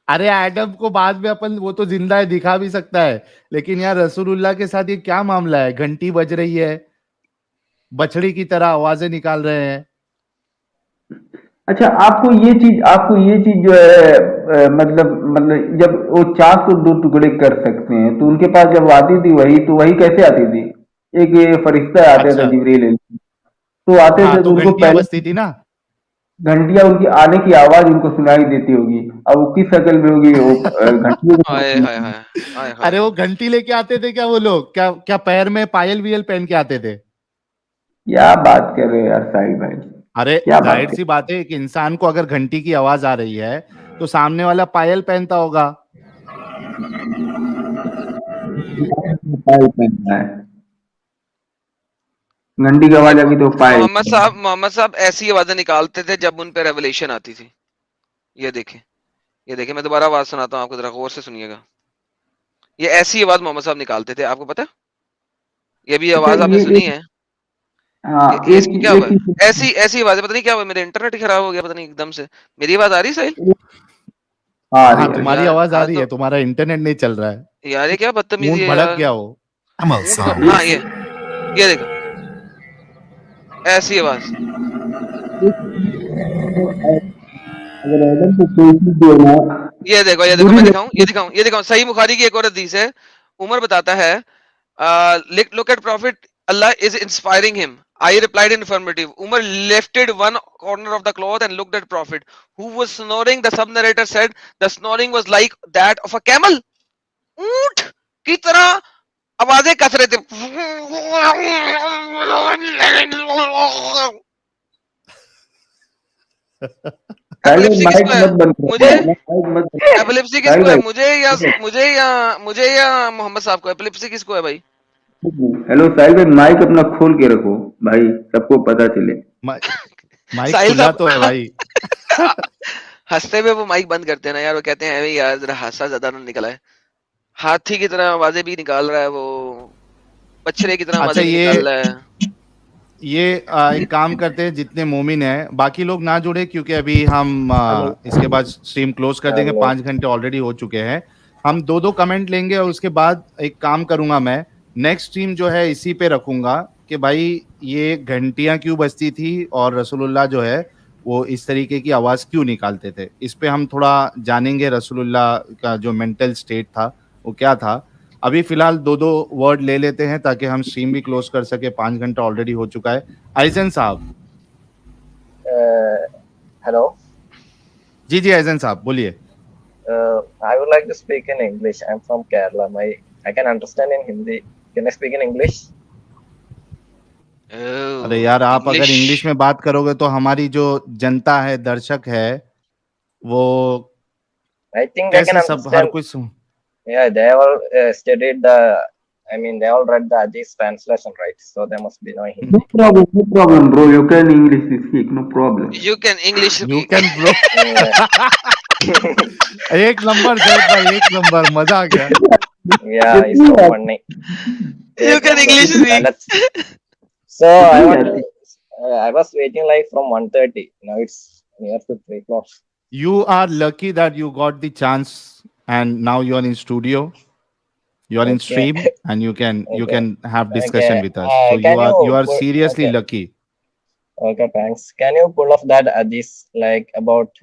S3: अरे एडम को बाद में अपन, वो तो जिंदा है, दिखा भी सकता है, लेकिन यार रसूलुल्लाह के साथ ये क्या मामला है? घंटी बज रही है, बछड़ी की तरह आवाजें निकाल रहे हैं।
S4: अच्छा, आपको ये चीज जो है मतलब जब वो चाक को दो टुकड़े कर सकते हैं तो उनके पास जब आती थी वही, तो वही कैसे आती थी? एक ये फरिश्ता आते थे
S3: अच्छा।
S4: जिब्रील, तो आते
S3: हाँ
S4: थे तो
S3: तो
S4: उनको
S3: घंटियां बजती
S4: पहले
S3: थी ना।
S4: घंटियां उनकी आने की आवाज उनको सुनाई देती होगी। अब वो किस शक्ल में होगी वो घंटियों
S1: हाय
S4: को।
S1: हाय हाय, हाय हाय
S3: अरे वो
S1: हाय।
S3: घंटी लेके आते थे क्या वो लोग? क्या क्या पैर में पायल वियल पहन के आते थे?
S4: क्या बात कर रहे हो यार साहिल भाई?
S3: अरे
S4: क्या बात
S3: जाहिर
S4: कर
S3: सी बात है कि इंसान को अगर घंटी की आवाज आ रही है तो सामने वाला पायल पहनता होगा।
S4: पायल पहनना है? घंटी की
S1: ये
S4: आवाज आ गई तो पायल।
S1: मोहम्मद साहब ऐसी आवाजें निकालते थे जब उन पे रेवलेशन आती थी। ये देखें, ये देखें, मैं दोबारा आवाज सुनाता हूँ आपको, जरा गौर से सुनिएगा। ये ऐसी आवाज मोहम्मद साहब निकालते थे, आपको पता? ये भी
S4: अच्छा
S1: आवाज आपने
S4: ये
S1: सुनी
S4: एक,
S1: है?
S4: हाँ
S1: ये
S4: एक
S1: इसको क्या हुआ है?
S4: एक
S1: ऐसी ऐसी आवाजें, पता नहीं क्या हुआ, मेरे इंटरनेट ही खराब हो गया, पता नहीं एकदम से। मेरी आवाज आ रही साहिल?
S4: हाँ
S3: हाँ
S4: रही है।
S3: तुम्हारी
S1: यार
S3: आवाज आ
S1: हाँ
S3: रही
S1: तो,
S3: है, तुम्हारा इंटरनेट नहीं चल रहा है।
S1: यार ये क्या बदतमीजी
S3: ऊंट
S1: है
S3: भड़क
S1: यार।
S3: गया वो।
S1: ऊंट हाँ ये देखो, ऐसी आवाज।
S4: अगर एडम को कोई चीज जो है ना
S1: ये देखो, ये देखो,
S4: बुरी
S1: मैं
S4: लगे
S1: दिखाऊं, ये दिखाऊं, सही बुखारी की एक और हदीस है। उमर बताता है, look at prophet, Allah is inspiring him. I replied in affirmative. Umar lifted one corner of the cloth and looked at prophet who was snoring. The sub narrator said the snoring was like that of a camel. ऊंट की तरह आवाजें कस रहे थे।
S4: साहिल भाई
S1: epilepsy
S4: mic
S1: किसको है?
S4: मत बंद करो,
S1: मुझे?
S4: माइक मत बंद करो।
S1: एपिलेप्सी
S4: साहिल
S1: किसको है?
S4: भाई
S1: मुझे या मोहम्मद साहब को? एपिलेप्सी किसको है भाई?
S4: हेलो साहिल भाई, माइक अपना खोल के रखो भाई, सबको पता चले।
S3: माइक
S1: साहिल
S3: खुला
S1: साहब
S3: तो है भाई।
S1: हंसते हुए वो माइक बंद करते हैं ना यार, वो कहते हैं "अरे यार जरा हादसा ज्यादा ना निकला है"। हाथी की तरह आवाजें भी निकाल रहा है वो, बछड़े की तरह
S3: अच्छा
S1: आवाजें भी निकाल रहा है।
S3: एक काम करते हैं, जितने मोमिन हैं बाकी लोग ना जुड़े, क्योंकि अभी हम इसके बाद स्ट्रीम क्लोज कर देंगे। 5 घंटे ऑलरेडी हो चुके हैं। हम दो दो कमेंट लेंगे और उसके बाद एक काम करूंगा, मैं नेक्स्ट स्ट्रीम जो है इसी पे रखूंगा कि भाई ये घंटियां क्यों बजती थी और रसूलुल्लाह जो है वो इस तरीके की आवाज क्यों निकालते थे। इस पे हम थोड़ा जानेंगे रसूलुल्लाह का जो मेंटल स्टेट था वो क्या था। अभी फिलहाल दो दो वर्ड ले लेते हैं ताकि हम स्ट्रीम भी क्लोज कर सके। 5 घंटा ऑलरेडी हो चुका है। आइजन साहब।
S5: Hello.
S3: जी जी आइजन साहब बोलिए।
S5: I would like to speak in English. I'm from Kerala. I can understand in Hindi. Can I speak in English?
S3: अरे यार आप अगर
S1: इंग्लिश
S3: इंग्लिश में बात करोगे तो हमारी जो जनता है, दर्शक है, वो
S5: I think they can
S3: कैसे सब हर
S5: understand.
S3: कोई
S5: Yeah, they all studied the. I mean, they all read the Hadith translation, right? So they must be knowing Hindi.
S4: No problem, bro. You can English speak, no problem.
S1: You can English
S3: you
S1: speak.
S3: Can bro. एक number Zaid भाई, एक number, मजा आ गया।
S5: Yeah, it's so funny.
S1: You can English speak.
S5: So I want to. I was waiting like from 1:30. Now it's near to 3 o'clock.
S3: You are lucky that you got the chance and now you are in studio. You are in
S5: Okay.
S3: stream and you can
S5: Okay.
S3: have discussion
S5: Okay.
S3: with us. So
S5: Can
S3: you are
S5: pull-
S3: seriously
S5: okay.
S3: lucky.
S5: Okay, thanks. Can you pull off that Hadith like about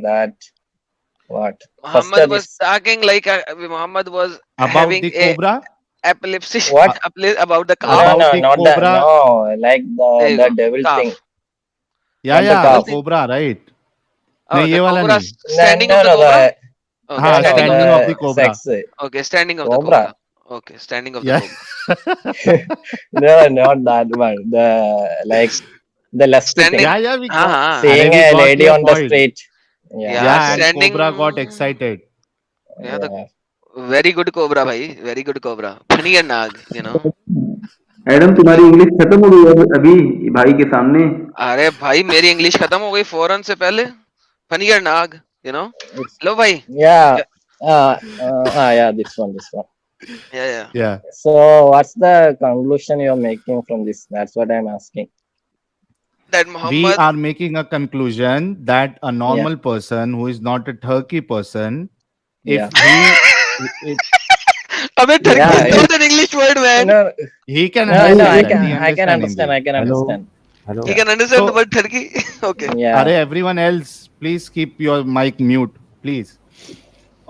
S5: that what? First
S1: Muhammad was
S5: Hadith.
S1: talking like Muhammad was
S3: About
S1: having
S3: the
S1: a
S3: cobra?
S1: epilepsy.
S5: What?
S1: About the
S5: No,
S1: calf.
S3: About
S5: no,
S3: the
S5: not
S3: cobra.
S5: that. No, like
S1: There you
S5: the
S1: go.
S5: devil
S1: Calf.
S5: thing.
S3: Yeah,
S5: Not the
S3: yeah,
S5: calf.
S3: cobra, right?
S1: Oh,
S3: नहीं
S1: the
S3: ये वाला
S1: cobra
S3: नहीं।
S1: standing
S5: No,
S1: of the
S5: no,
S1: cobra.
S5: the
S1: Okay,
S3: हाँ,
S5: no,
S1: standing of
S3: standing
S1: the
S3: of the
S1: cobra.
S3: cobra.
S5: sex.
S1: Okay, standing of the
S5: Cobra.
S1: cobra. Okay, standing of the
S3: Yeah.
S1: cobra.
S5: No, not that one. The like the lust
S1: Standing.
S5: thing.
S3: Yeah, yeah, we
S1: हाँ
S3: got.
S1: हाँ.
S5: Seeing
S3: we
S5: a
S3: got
S5: lady
S3: your
S5: on the
S3: point.
S5: street.
S1: Yeah,
S3: Yeah, and
S1: standing.
S3: cobra got excited.
S1: Yeah, the
S5: Yeah.
S1: very good cobra भाई, very good cobra. Funny and nag, you know.
S4: Adam तुम्हारी English खत्म हो गई है अभी भाई के सामने।
S1: अरे भाई मेरी इंग्लिश खत्म हो गई फौरन से पहले। Funny and nag, you know.
S5: It's,
S1: लो भाई।
S5: yeah. Yeah. This one.
S1: Yeah.
S3: Yeah.
S5: So, what's the conclusion you're making from this? That's what I'm asking.
S1: That
S3: We
S1: Muhammad.
S3: are making a conclusion that a normal person who is not a Turkey person, if
S5: Yeah.
S1: अबे Turkey
S5: Yeah,
S1: is not an English word, man.
S5: No,
S3: he can
S5: no, I
S3: understand,
S5: can,
S3: he
S5: I can understand.
S3: Hindi.
S5: I can understand.
S1: He can understand the
S3: So-
S1: word Turkey. Okay.
S5: Yeah.
S3: Are everyone else, please keep your mic mute, please.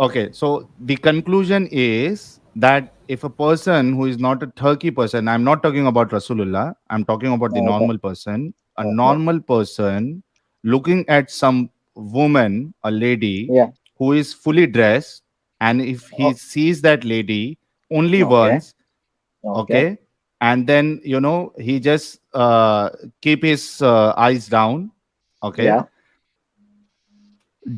S3: Okay, so the conclusion is that if a person who is not a Turkey person, I'm not talking about Rasulullah, I'm talking about the
S5: Okay.
S3: normal person, a
S5: Okay.
S3: normal person looking at some woman, a lady
S5: Yeah.
S3: who is fully dressed, and if he
S5: Oh.
S3: sees that lady only
S5: Okay.
S3: once,
S5: Okay.
S3: okay, and then he just keep his eyes down, okay,
S5: Yeah.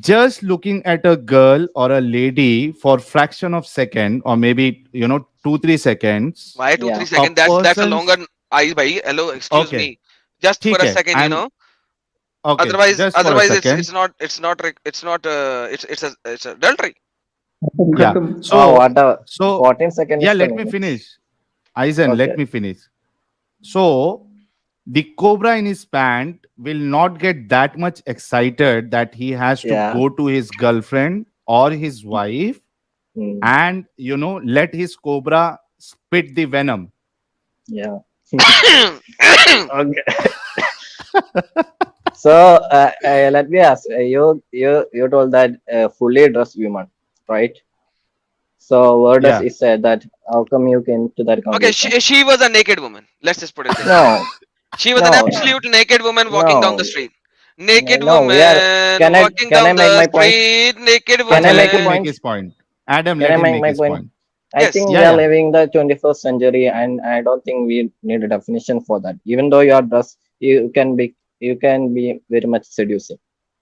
S3: just looking at a girl or a lady for fraction of second or maybe 2-3 seconds.
S1: Why 2-3
S5: Yeah.
S1: seconds? That's a
S3: person's-
S1: longer. I bhai. Hello, excuse
S3: Okay.
S1: me. Just for
S3: ठीक
S1: a
S3: है,
S1: second, you
S3: I'm-
S1: know.
S3: Okay,
S1: Otherwise,
S3: just for a second.
S1: it's not it's adultery.
S3: Yeah.
S5: Oh,
S3: So
S5: what a
S3: so
S5: 14 seconds.
S3: yeah,
S5: is
S3: let
S5: the
S3: me
S5: limit.
S3: finish. Aizen, let
S5: Okay.
S3: me finish. So the cobra in his pant will not get that much excited that he has to
S5: Yeah.
S3: go to his girlfriend or his wife
S5: Hmm.
S3: and let his cobra spit the venom.
S5: Yeah. Okay. So let me ask you told that fully dressed woman, right? So where does
S3: Yeah.
S5: it say that? How come you came to that
S1: Okay,
S5: conclusion?
S1: she was a naked woman. Let's just put it this way.
S5: No,
S1: She was an
S5: no,
S1: absolute naked woman walking down the
S5: no.
S1: street. Naked
S5: No, we are-
S1: woman
S5: can I-
S1: walking
S5: can I
S1: down
S5: make
S1: the
S5: my point?
S1: street. Naked
S5: Can I
S1: woman.
S5: make a
S3: Let him
S5: point?
S3: make his point. Adam,
S5: Can
S3: let
S5: I
S3: him
S5: make
S3: make
S5: my
S3: his
S5: point?
S3: point.
S5: I
S1: Yes.
S5: think
S3: Yeah,
S5: we are
S3: yeah.
S5: living the 21st century, and I don't think we need a definition for that. Even though you are dressed, you can be you can be very much seducing.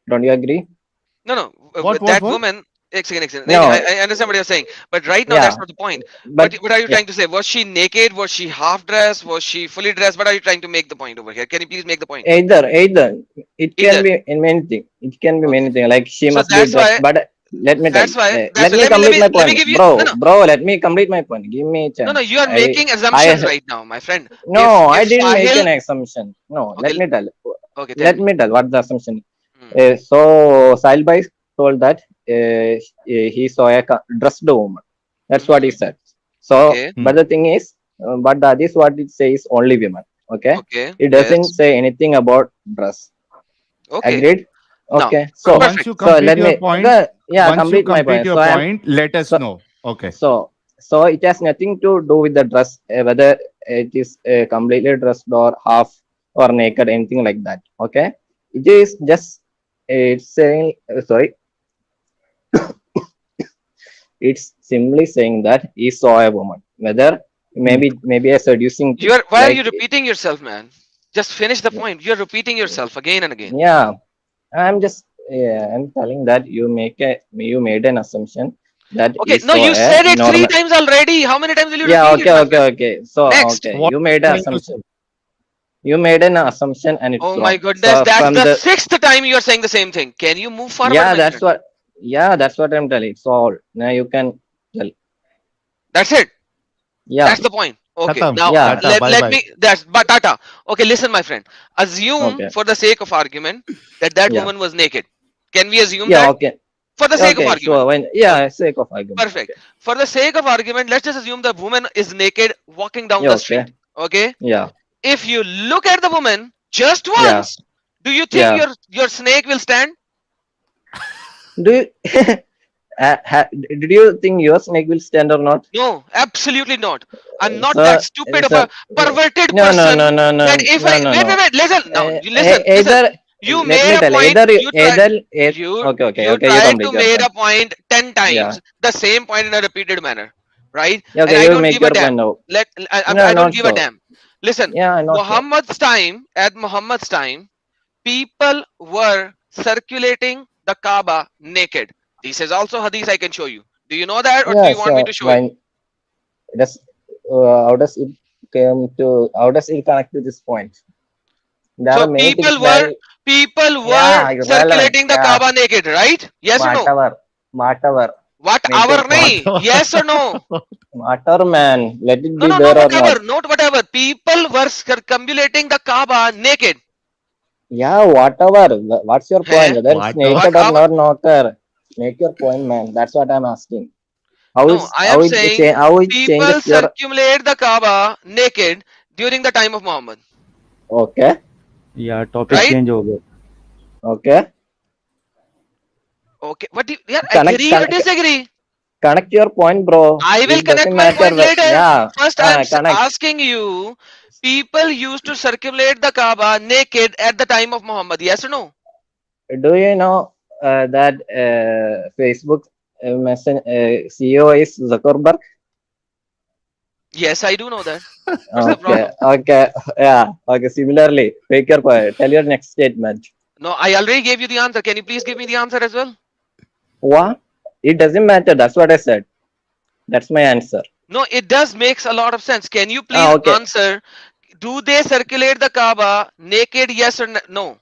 S5: Don't you agree?
S1: No, no.
S3: What,
S1: That
S3: what?
S1: woman. Excellent.
S5: No.
S1: I understand what you're saying, but right now
S5: Yeah,
S1: that's not the point.
S5: but
S1: What are you
S5: yeah,
S1: trying to say? Was she naked? Was she half dressed? Was she fully dressed? What are you trying to make the point over here? Can you please make the point?
S5: either it can
S1: Either.
S5: be in many things. It can be many
S1: Okay.
S5: things. Like she
S1: So
S5: must be dressed. But let me tell.
S1: that's why
S5: Let me
S1: let
S5: complete my
S1: let me
S5: point,
S1: give you
S5: bro.
S1: no no
S5: Bro, let me complete my point. Give me a
S1: no no.
S5: chance.
S1: You are making
S5: I
S1: assumptions right now, my friend.
S5: no, I
S1: If
S5: didn't make
S1: Sahil.
S5: an assumption. No, let
S1: Okay.
S5: me tell.
S1: Okay. Tell
S5: Let
S1: me.
S5: me tell what the assumption is.
S1: Hmm.
S5: So Sahil Bhai told that he saw a dressed woman. That's what he
S1: Mhm.
S5: said. So,
S1: Okay.
S5: but the thing is, but the this what it says only women. Okay,
S1: Okay.
S5: it doesn't
S1: Yes.
S5: say anything about dress.
S1: Okay.
S5: Agreed?
S1: Now,
S5: Okay,
S3: So
S5: so
S3: once
S1: perfect.
S3: you
S5: so
S3: complete
S5: let
S3: your
S5: me
S3: point,
S5: yeah,
S3: once you
S5: complete my
S3: complete
S5: point.
S3: your
S5: So I am
S3: point, let us
S5: so
S3: know. Okay.
S5: so it has nothing to do with the dress, whether it is completely dressed or half or naked, anything like that. Okay, it is just it's saying sorry, it's simply saying that he saw a woman, whether
S3: Hmm.
S5: maybe a seducing thing
S1: Why are you
S5: like
S1: repeating yourself, man? Just finish the point. You're repeating yourself again and again.
S5: yeah. I'm just yeah, I'm telling that you made an assumption that he
S1: Okay. No,
S5: saw
S1: you
S5: a
S1: said it three
S5: normal.
S1: times already. How many times will you
S5: Yeah,
S1: repeat it,
S5: okay,
S1: my
S5: okay,
S1: friend?
S5: okay. So
S1: Next.
S5: okay,
S3: What
S5: you made
S3: are
S5: an
S3: you trying to say?
S5: assumption. You made an assumption and it's
S1: Oh my
S5: wrong.
S1: goodness.
S5: So
S1: That's
S5: from
S1: the
S5: the
S1: sixth time you are saying the same thing. Can you move forward,
S5: yeah,
S1: my friend?
S5: that's what I'm telling. It's all now you can tell.
S1: That's it.
S5: Yeah,
S1: That's the point. Okay.
S3: Khatam.
S1: Now,
S5: yeah,
S3: Tata. Bye
S1: let
S3: bye.
S1: me. That's but Tata. Okay. Listen, my friend. Assume,
S5: okay,
S1: for the sake of argument, that
S5: yeah,
S1: woman was naked. Can we assume
S5: yeah,
S1: that?
S5: okay,
S1: For the sake of
S5: okay,
S1: argument.
S5: sure. When
S1: Okay.
S5: yeah, sake of argument.
S1: Perfect.
S5: Okay,
S1: For the sake of argument, let's just assume the woman is naked walking down
S5: yeah,
S1: the
S5: okay,
S1: street. Okay.
S5: yeah,
S1: If you look at the woman just
S5: yeah,
S1: once, do you think
S5: yeah.
S1: your snake will stand?
S5: Do you did you think your snake will stand or not?
S1: No, absolutely not. I'm not that
S5: So,
S1: stupid of
S5: so
S1: a perverted
S5: no, no,
S1: person
S5: no, no, no,
S1: that if
S5: no,
S1: I
S5: no, no.
S1: wait, listen. Now you listen.
S5: Either
S1: You
S5: let
S1: made
S5: me
S1: a
S5: tell.
S1: point.
S5: Either
S1: You try.
S5: okay, okay,
S1: You
S5: okay. You
S1: tried to
S5: complete your
S1: make
S5: point.
S1: a point 10
S5: Yeah,
S1: times, the same point in a repeated manner, right?
S5: yeah.
S1: And
S5: Okay,
S1: I
S5: you
S1: don't
S5: make
S1: give a
S5: your point
S1: damn.
S5: now.
S1: I
S5: No,
S1: don't
S5: not
S1: give a
S5: so.
S1: damn. Listen,
S5: Yeah, not so.
S1: At Muhammad's time, people were circulating the Kaaba naked. This is also hadith I can show you. Do you know that, or do
S5: Yeah,
S1: you want me
S5: sure.
S1: to show it?
S5: When does how does it connect to this point? There
S1: So
S5: are many things
S1: people were
S5: yeah, irrelevant.
S1: circulating the
S5: Yeah,
S1: Kaaba naked, right? Yes or no?
S5: whatever.
S1: What
S5: Make your
S1: our
S5: point.
S1: nahi? Yes or no?
S5: Matter, man. Let it
S1: No,
S5: be
S1: no, no,
S5: there or not.
S1: whatever, not whatever. People were circumambulating the Kaaba naked.
S5: Yeah, whatever. What's your point?
S1: Hey,
S5: Whether it's
S3: What?
S1: what
S5: naked or
S1: our
S5: not, knocker. Make your point, man. That's what I'm asking.
S1: no, I am saying
S5: How it
S1: people
S5: changes your
S1: circumambulate the Kaaba naked during the time of Muhammad,
S5: okay,
S6: या topic
S1: right?
S6: Change हो गया
S5: okay.
S1: Okay, what do you, yeah,
S5: Connect
S1: agree or
S5: connect
S1: disagree?
S5: connect your point, bro.
S1: I will
S5: It
S1: connect
S5: doesn't
S1: my
S5: matter.
S1: point later.
S5: Yeah,
S1: First, I am
S5: connect.
S1: asking you, people used to circulate the Kaaba naked at the time of Muhammad, yes or no?
S5: Do you know that Facebook CEO is Zuckerberg?
S1: Yes, I do know that. What's the
S5: Okay,
S1: problem?
S5: okay, yeah, okay. Similarly, make your point. Tell your next statement.
S1: No, I already gave you the answer. Can you please give me the answer as well?
S5: What? It doesn't matter. That's what I said. That's my answer.
S1: No, it does makes a lot of sense. Can you please
S5: Okay,
S1: answer? Do they circulate the Kaaba naked? Yes or no?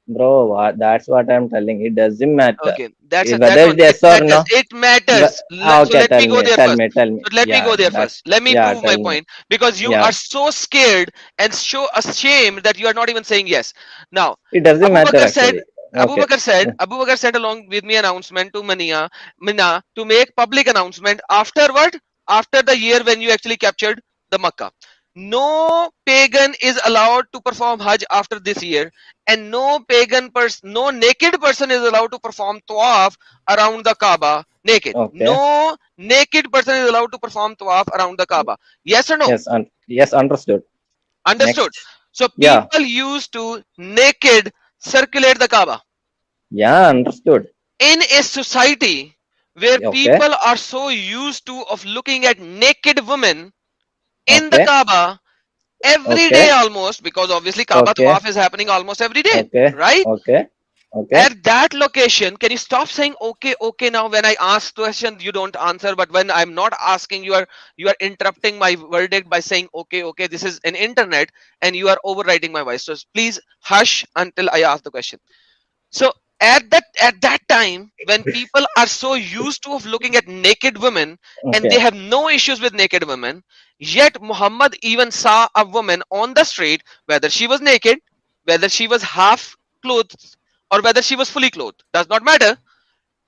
S5: bro. That's what I'm telling. It doesn't matter
S1: Okay, that's it. That
S5: whether
S1: one.
S5: it's
S1: It
S5: yes or
S1: matters.
S5: no.
S1: It matters. So
S5: Okay,
S1: let me go there first.
S5: tell me.
S1: So let me
S5: Yeah,
S1: go there
S5: that's
S1: first. Let me
S5: yeah.
S1: prove my
S5: Tell me.
S1: point because you
S5: Yeah,
S1: are so scared and so ashamed that you are not even saying yes. Now,
S5: it doesn't
S1: Abu
S5: matter
S1: Bakr said.
S5: actually. Okay.
S1: Abu Bakr sent along with me announcement to Mina to make public announcement afterward, after the year when you actually captured the Makkah. No pagan is allowed to perform Hajj after this year, and no naked person is allowed to perform tawaf around the Kaaba naked.
S5: Okay.
S1: No naked person is allowed to perform tawaf around the Kaaba. Yes or no?
S5: Yes. Yes. Understood.
S1: Understood.
S5: Next.
S1: So
S5: Yeah.
S1: people used to naked circulate the Kaaba.
S5: Yeah. Understood.
S1: In a society where
S5: Okay.
S1: people are so used to of looking at naked women in the
S5: Okay.
S1: Kaaba, every
S5: Okay.
S1: day almost, because obviously Kaaba
S5: Okay.
S1: Tawaf is happening almost every day,
S5: Okay.
S1: right?
S5: Okay. Okay.
S1: At that location, can you stop saying okay, okay? Now, when I ask question, you don't answer, but when I'm not asking, you are interrupting my verdict by saying okay, okay. This is an internet, and you are overriding my voice. So please hush until I ask the question. So at that time, when people are so used to of looking at naked women and they
S5: Okay.
S1: have no issues with naked women, yet Muhammad even saw a woman on the street, whether she was naked, whether she was half clothed, or whether she was fully clothed, does not matter.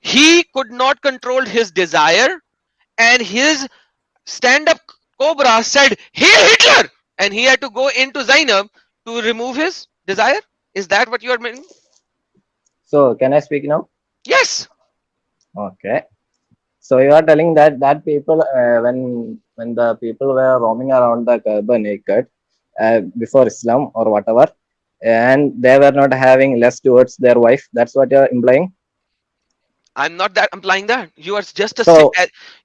S1: He could not control his desire, and his stand-up cobra said, "Hail Hitler!" and he had to go into Zainab to remove his desire. Is that what you are meaning?
S5: So can I speak now?
S1: Yes.
S5: Okay. So you are telling that people when the people were roaming around the Kaaba naked before Islam or whatever, and they were not having lust towards their wife. That's what you're implying.
S1: I'm not that implying that. You are just a
S5: So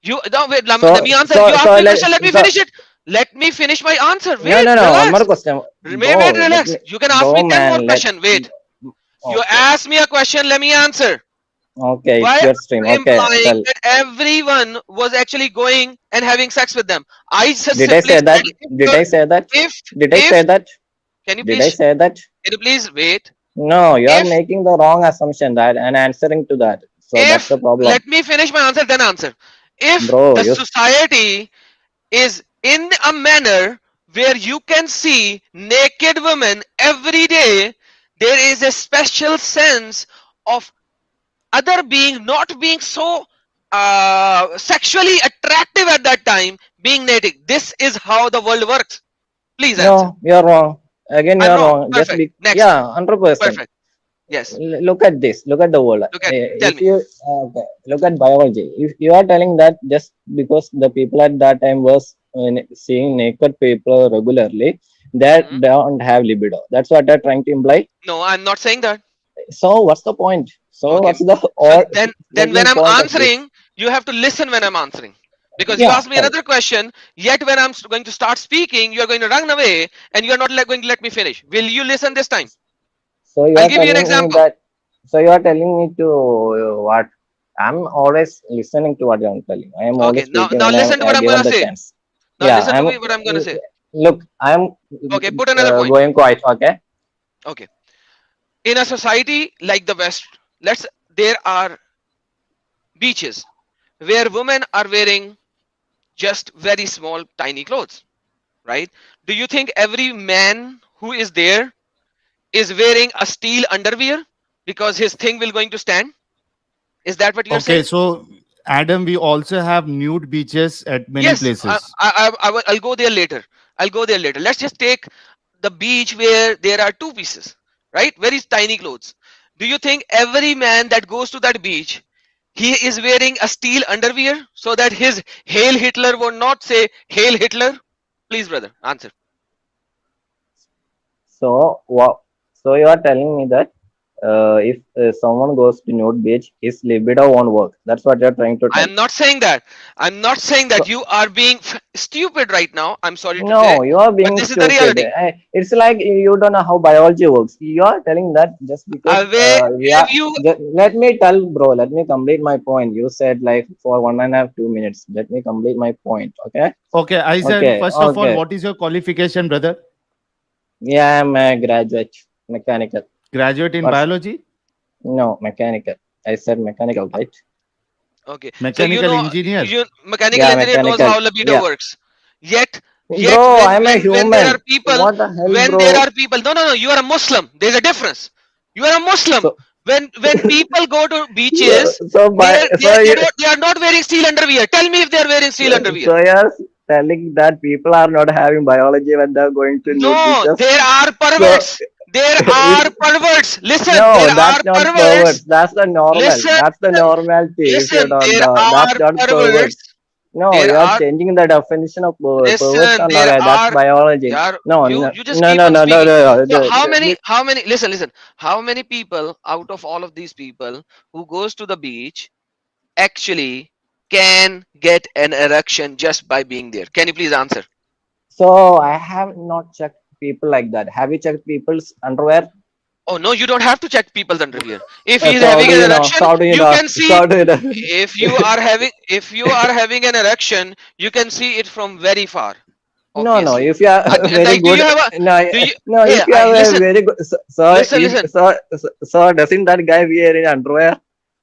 S1: you no wait, let
S5: so
S1: me answer. You
S5: so
S1: asked
S5: so
S1: me a
S5: let
S1: question, let me
S5: so
S1: finish it. Let me finish my answer.
S5: no
S1: Wait,
S5: no no one more
S1: relax.
S5: question,
S1: Wait,
S5: bro. Let
S1: relax.
S5: me,
S1: You can ask me
S5: bro,
S1: 10 more
S5: man. Let
S1: questions. Wait. You
S5: okay
S1: asked me a question, let me answer.
S5: okay.
S1: Why
S5: It's your stream.
S1: are you
S5: Okay,
S1: implying
S5: tell.
S1: that everyone was actually going and having sex with them? I just
S5: Did I
S1: simply
S5: say
S1: said
S5: that? Did I say that?
S1: if
S5: Did I
S1: if
S5: say that?
S1: can you
S5: Did I
S1: please
S5: say that?
S1: wait?
S5: No, you are
S1: If
S5: making the wrong assumption that and answering to that. So that's
S1: if
S5: the problem,
S1: let me finish my answer, then answer. If
S5: bro.
S1: the
S5: You
S1: society is in a manner where you can see naked women every day, there is a special sense of other being not being so sexually attractive at that time, being naked. This is how the world works. Please answer.
S5: no, you're wrong. Again,
S1: I'm
S5: you're
S1: wrong.
S5: wrong. Just
S1: Perfect.
S5: be
S1: Next.
S5: yeah, 100%.
S1: Perfect. Yes.
S5: Look at this. Look at the world.
S1: Look at. Tell
S5: If
S1: me.
S5: you okay, look at biology. If you are telling that just because the people at that time was seeing naked people regularly, they
S1: Mhm.
S5: don't have libido. That's what they're trying to imply.
S1: No, I'm not saying that.
S5: So what's the point? So
S1: Okay.
S5: what's the
S1: So
S5: all
S1: then when
S5: making
S1: I'm
S5: point of this?
S1: answering, you have to listen when I'm answering. Because you
S5: Yeah,
S1: asked me
S5: tell.
S1: another question, yet when I'm going to start speaking, you're going to run away and you're not going to let me finish. Will you listen this time?
S5: So you
S1: I'll
S5: are
S1: give you an
S5: telling me
S1: example.
S5: that. So you are telling me to what? I'm always listening to what you're telling. I am
S1: Okay.
S5: always
S1: Now
S5: speaking when
S1: listen to what
S5: I
S1: I'm going
S5: given
S1: to
S5: the
S1: say.
S5: chance.
S1: Now
S5: Yeah,
S1: listen to
S5: I'm.
S1: me what I'm going to say.
S5: Look, I'm
S1: Okay. Put another point.
S5: going quiet. Okay.
S1: Okay. In a society like the West, there are beaches where women are wearing just very small, tiny clothes, right? Do you think every man who is there is wearing a steel underwear because his thing will going to stand? Is that what you're
S3: Okay,
S1: saying?
S3: so Adam, we also have nude beaches at many
S1: Yes,
S3: places.
S1: I'll go there later. I'll go there later. Let's just take the beach where there are two pieces, right? Very tiny clothes. Do you think every man that goes to that beach, he is wearing a steel underwear so that his Hail Hitler would not say Hail Hitler? Please, brother, answer.
S5: So what? So you are telling me that if someone goes to nude beach, his libido won't work. That's what you're trying to
S1: I
S5: tell.
S1: am not saying that. I'm not saying that.
S5: So
S1: You are being stupid right now. I'm sorry to say,
S5: no, you are
S1: but
S5: being
S1: this is the
S5: stupid.
S1: reality.
S5: It's like you don't know how biology works. You are telling that just because
S1: Where
S5: we
S1: have
S5: are.
S1: you?
S5: Let me tell, bro. Let me complete my point. You said like for 1.5 2 minutes. Let me complete my point. Okay.
S3: Okay, Aizen,
S5: Okay.
S3: first of all,
S5: Okay.
S3: what is your qualification, brother?
S5: Yeah, I'm a graduate, mechanical.
S3: Graduate in
S5: Or
S3: biology,
S5: no, mechanical. I said mechanical, right?
S1: Okay, so
S3: mechanical engineer.
S1: mechanical
S5: Yeah,
S1: engineer knows
S5: mechanical.
S1: how libido
S5: Yeah.
S1: works. Yet
S5: Bro,
S1: when
S5: I'm a
S1: when there are
S5: human.
S1: people,
S5: What the hell,
S1: when there
S5: bro?
S1: are people, no, you are a Muslim. There's a difference. You are a Muslim.
S5: So,
S1: When people go to
S5: so,
S1: beaches,
S5: so by, so you,
S1: they are not wearing steel underwear. Tell me if they are wearing steel underwear.
S5: so you're telling that people are not having biology when they're going to nude
S1: No,
S5: beaches.
S1: there are
S5: So,
S1: perverts. There
S5: if
S1: are perverts. Listen,
S5: no,
S1: there are
S5: that's not perverts.
S1: perverts.
S5: That's the normal.
S1: Listen,
S5: That's the normality. If you
S1: listen,
S5: don't
S1: there
S5: know, that's
S1: are
S5: not perverts.
S1: perverts.
S5: No,
S1: There
S5: you are
S1: are
S5: changing the definition of perverts
S1: Listen,
S5: are not.
S1: there
S5: That's
S1: are
S5: biology.
S1: yeah,
S5: No,
S1: you
S5: no,
S1: you just
S5: no,
S1: keep
S5: no,
S1: on
S5: no, no,
S1: speaking.
S5: no.
S1: So how many listen, how many people out of all of these people who goes to the beach actually can get an erection just by being there? Can you please answer?
S5: So I have not checked people like that. Have you checked people's underwear?
S1: Oh no, you don't have to check people's underwear. If he is
S5: So
S1: having
S5: do
S1: an
S5: you know?
S1: erection,
S5: So do you
S1: you
S5: know?
S1: can see.
S5: So do you know?
S1: If you are having an erection, you can see it from very far.
S5: No, no.
S1: Obviously.
S5: If you are very
S1: Like, do
S5: good,
S1: you have a?
S5: no,
S1: Do you?
S5: no.
S1: Hey,
S5: If you have a
S1: listen,
S5: very good, so
S1: listen,
S5: if,
S1: listen.
S5: so doesn't that guy wear in underwear?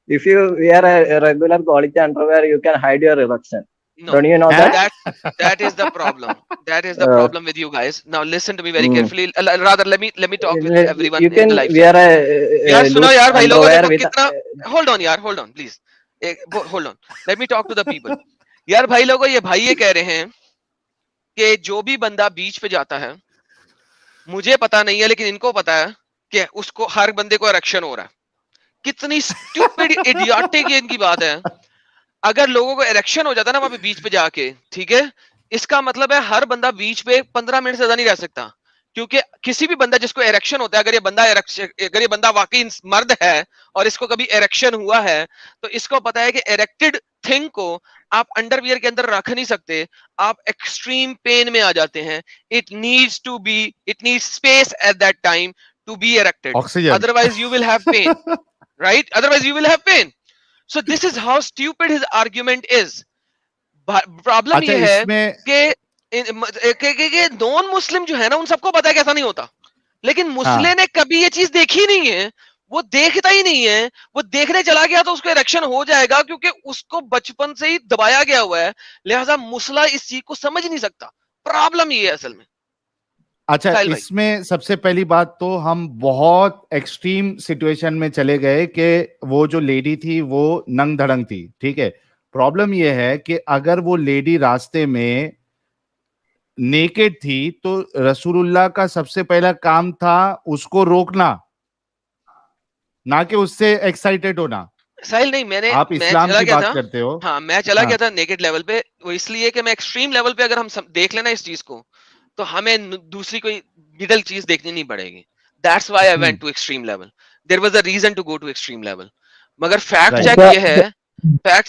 S5: If you wear a regular quality underwear, you can hide your erection.
S1: No,
S5: Don't you know
S3: Huh?
S5: that?
S1: that is the problem. That is the
S5: Uh,
S1: problem with you guys. Now listen to me very
S5: mm.
S1: carefully. Rather, let me talk with everyone
S5: You
S1: in
S5: can
S1: the live
S5: wear
S1: chat.
S5: a
S1: यार सुनो
S5: loose
S1: यार भाई लोगों
S5: underwear
S1: देखो
S5: with
S1: कितना. Hold on यार, hold on please. Hold on. Let me talk to the people. यार भाई लोगों, ये भाई ये कह रहे हैं कि जो भी बंदा बीच पे जाता है, मुझे पता नहीं है लेकिन इनको पता है कि उसको हर बंदे को इरेक्शन हो रहा है. कितनी स्टूपिड इडियोटिक ये इनकी बात है. अगर लोगों को इरेक्शन हो जाता है ना वहां पे बीच पे जाके, ठीक है, इसका मतलब है हर बंदा बीच पे 15 मिनट से ज्यादा नहीं रह सकता. क्योंकि किसी भी बंदा जिसको इरेक्शन होता है, अगर ये बंदा वाकई मर्द है और इसको कभी इरेक्शन हुआ है, तो इसको पता है कि इरेक्टेड थिंग को आप अंडरवियर के अंदर रख नहीं सकते. आप एक्सट्रीम पेन में आ जाते हैं. It needs space at that time to be erected.
S3: Oxygen.
S1: Otherwise you will have pain, right? Otherwise you will have pain. So this is how stupid his argument is. Problem
S3: अच्छा,
S1: ये है
S3: इसमें
S1: कि non Muslim जो है ना, उन सबको पता है कि ऐसा नहीं होता, लेकिन मुस्लिम ने कभी ये चीज देखी नहीं है. वो देखता ही नहीं है. वो देखने चला गया तो उसको इरेक्शन हो जाएगा, क्योंकि उसको बचपन से ही दबाया गया हुआ है. लिहाजा मुसला इस चीज को समझ नहीं सकता. प्रॉब्लम ये है असल में.
S3: अच्छा,
S1: साहिल भाई.
S3: इसमें सबसे पहली बात तो हम बहुत एक्सट्रीम सिचुएशन में चले गए कि वो जो लेडी थी वो नंग धड़ंग थी. ठीक है, प्रॉब्लम ये है कि अगर वो लेडी रास्ते में नेकेड थी तो रसूलुल्लाह का सबसे पहला काम था उसको रोकना, ना कि उससे एक्साइटेड होना.
S1: साहिल नहीं,
S3: आप इस्लाम
S1: चला
S3: की
S1: गया
S3: बात
S1: था.
S3: करते हो.
S1: हाँ, मैं चला
S3: हाँ.
S1: गया था नेकेड लेवल पे. वो इसलिए कि मैं एक्सट्रीम लेवल पे अगर हम देख लेना इस चीज को, तो हमें दूसरी कोई मिडल चीज देखनी नहीं पड़ेगी. That's why I went to extreme level. There was a reason to go to extreme level. मगर फैक्ट
S3: Right.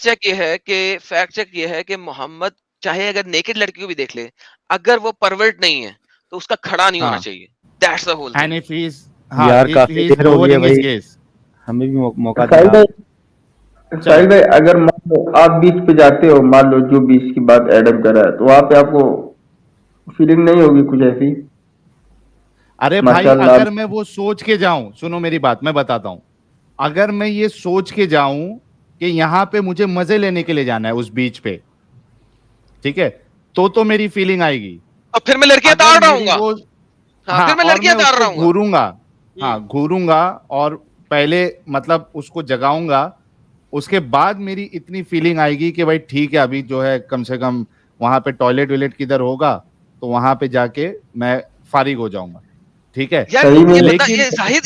S1: चेक ये है कि मोहम्मद चाहे अगर नेकेड लड़की को भी देख ले, अगर वो परवर्ट नहीं है तो उसका खड़ा नहीं होना
S3: हाँ.
S1: चाहिए. That's the whole
S3: And
S1: thing.
S3: if he is, हाँ,
S6: यार
S3: if
S6: काफी
S3: he is
S6: देर हो गई है
S3: lowering his
S6: भाई,
S3: gaze.
S6: हमें भी मौका
S4: साहिल
S6: दिया.
S4: भाई, साहिल भाई, अगर मान लो आप बीच पे जाते हो, मान लो जो बीच की बात एडम कर रहा है, तो वहां पे आपको फीलिंग नहीं होगी कुछ ऐसी?
S3: अरे भाई,
S4: माशाल्लाह.
S3: अगर मैं वो सोच के जाऊं, सुनो मेरी बात, मैं बताता हूं. अगर मैं ये सोच के जाऊं कि यहाँ पे मुझे मजे लेने के लिए जाना है उस बीच पे, ठीक है, तो मेरी फीलिंग आएगी.
S1: और फिर मैं लड़कियां
S3: अगर
S1: ताड़
S3: मेरी
S1: रहूंगा.
S3: वो,
S1: हाँ, फिर मैं
S3: और
S1: लड़कियां ताड़
S3: उसको
S1: रहूंगा.
S3: घूरूंगा. हाँ, घूरूंगा और पहले मतलब उसको जगाऊंगा. उसके बाद मेरी इतनी फीलिंग आएगी कि भाई ठीक है, अभी जो है कम से कम वहां पे टॉयलेट विलेट किधर होगा तो वहां पे जाके मैं फारिग हो जाऊंगा. ठीक है.
S1: यार
S4: सही में
S1: ये बंदा,
S3: लेकिन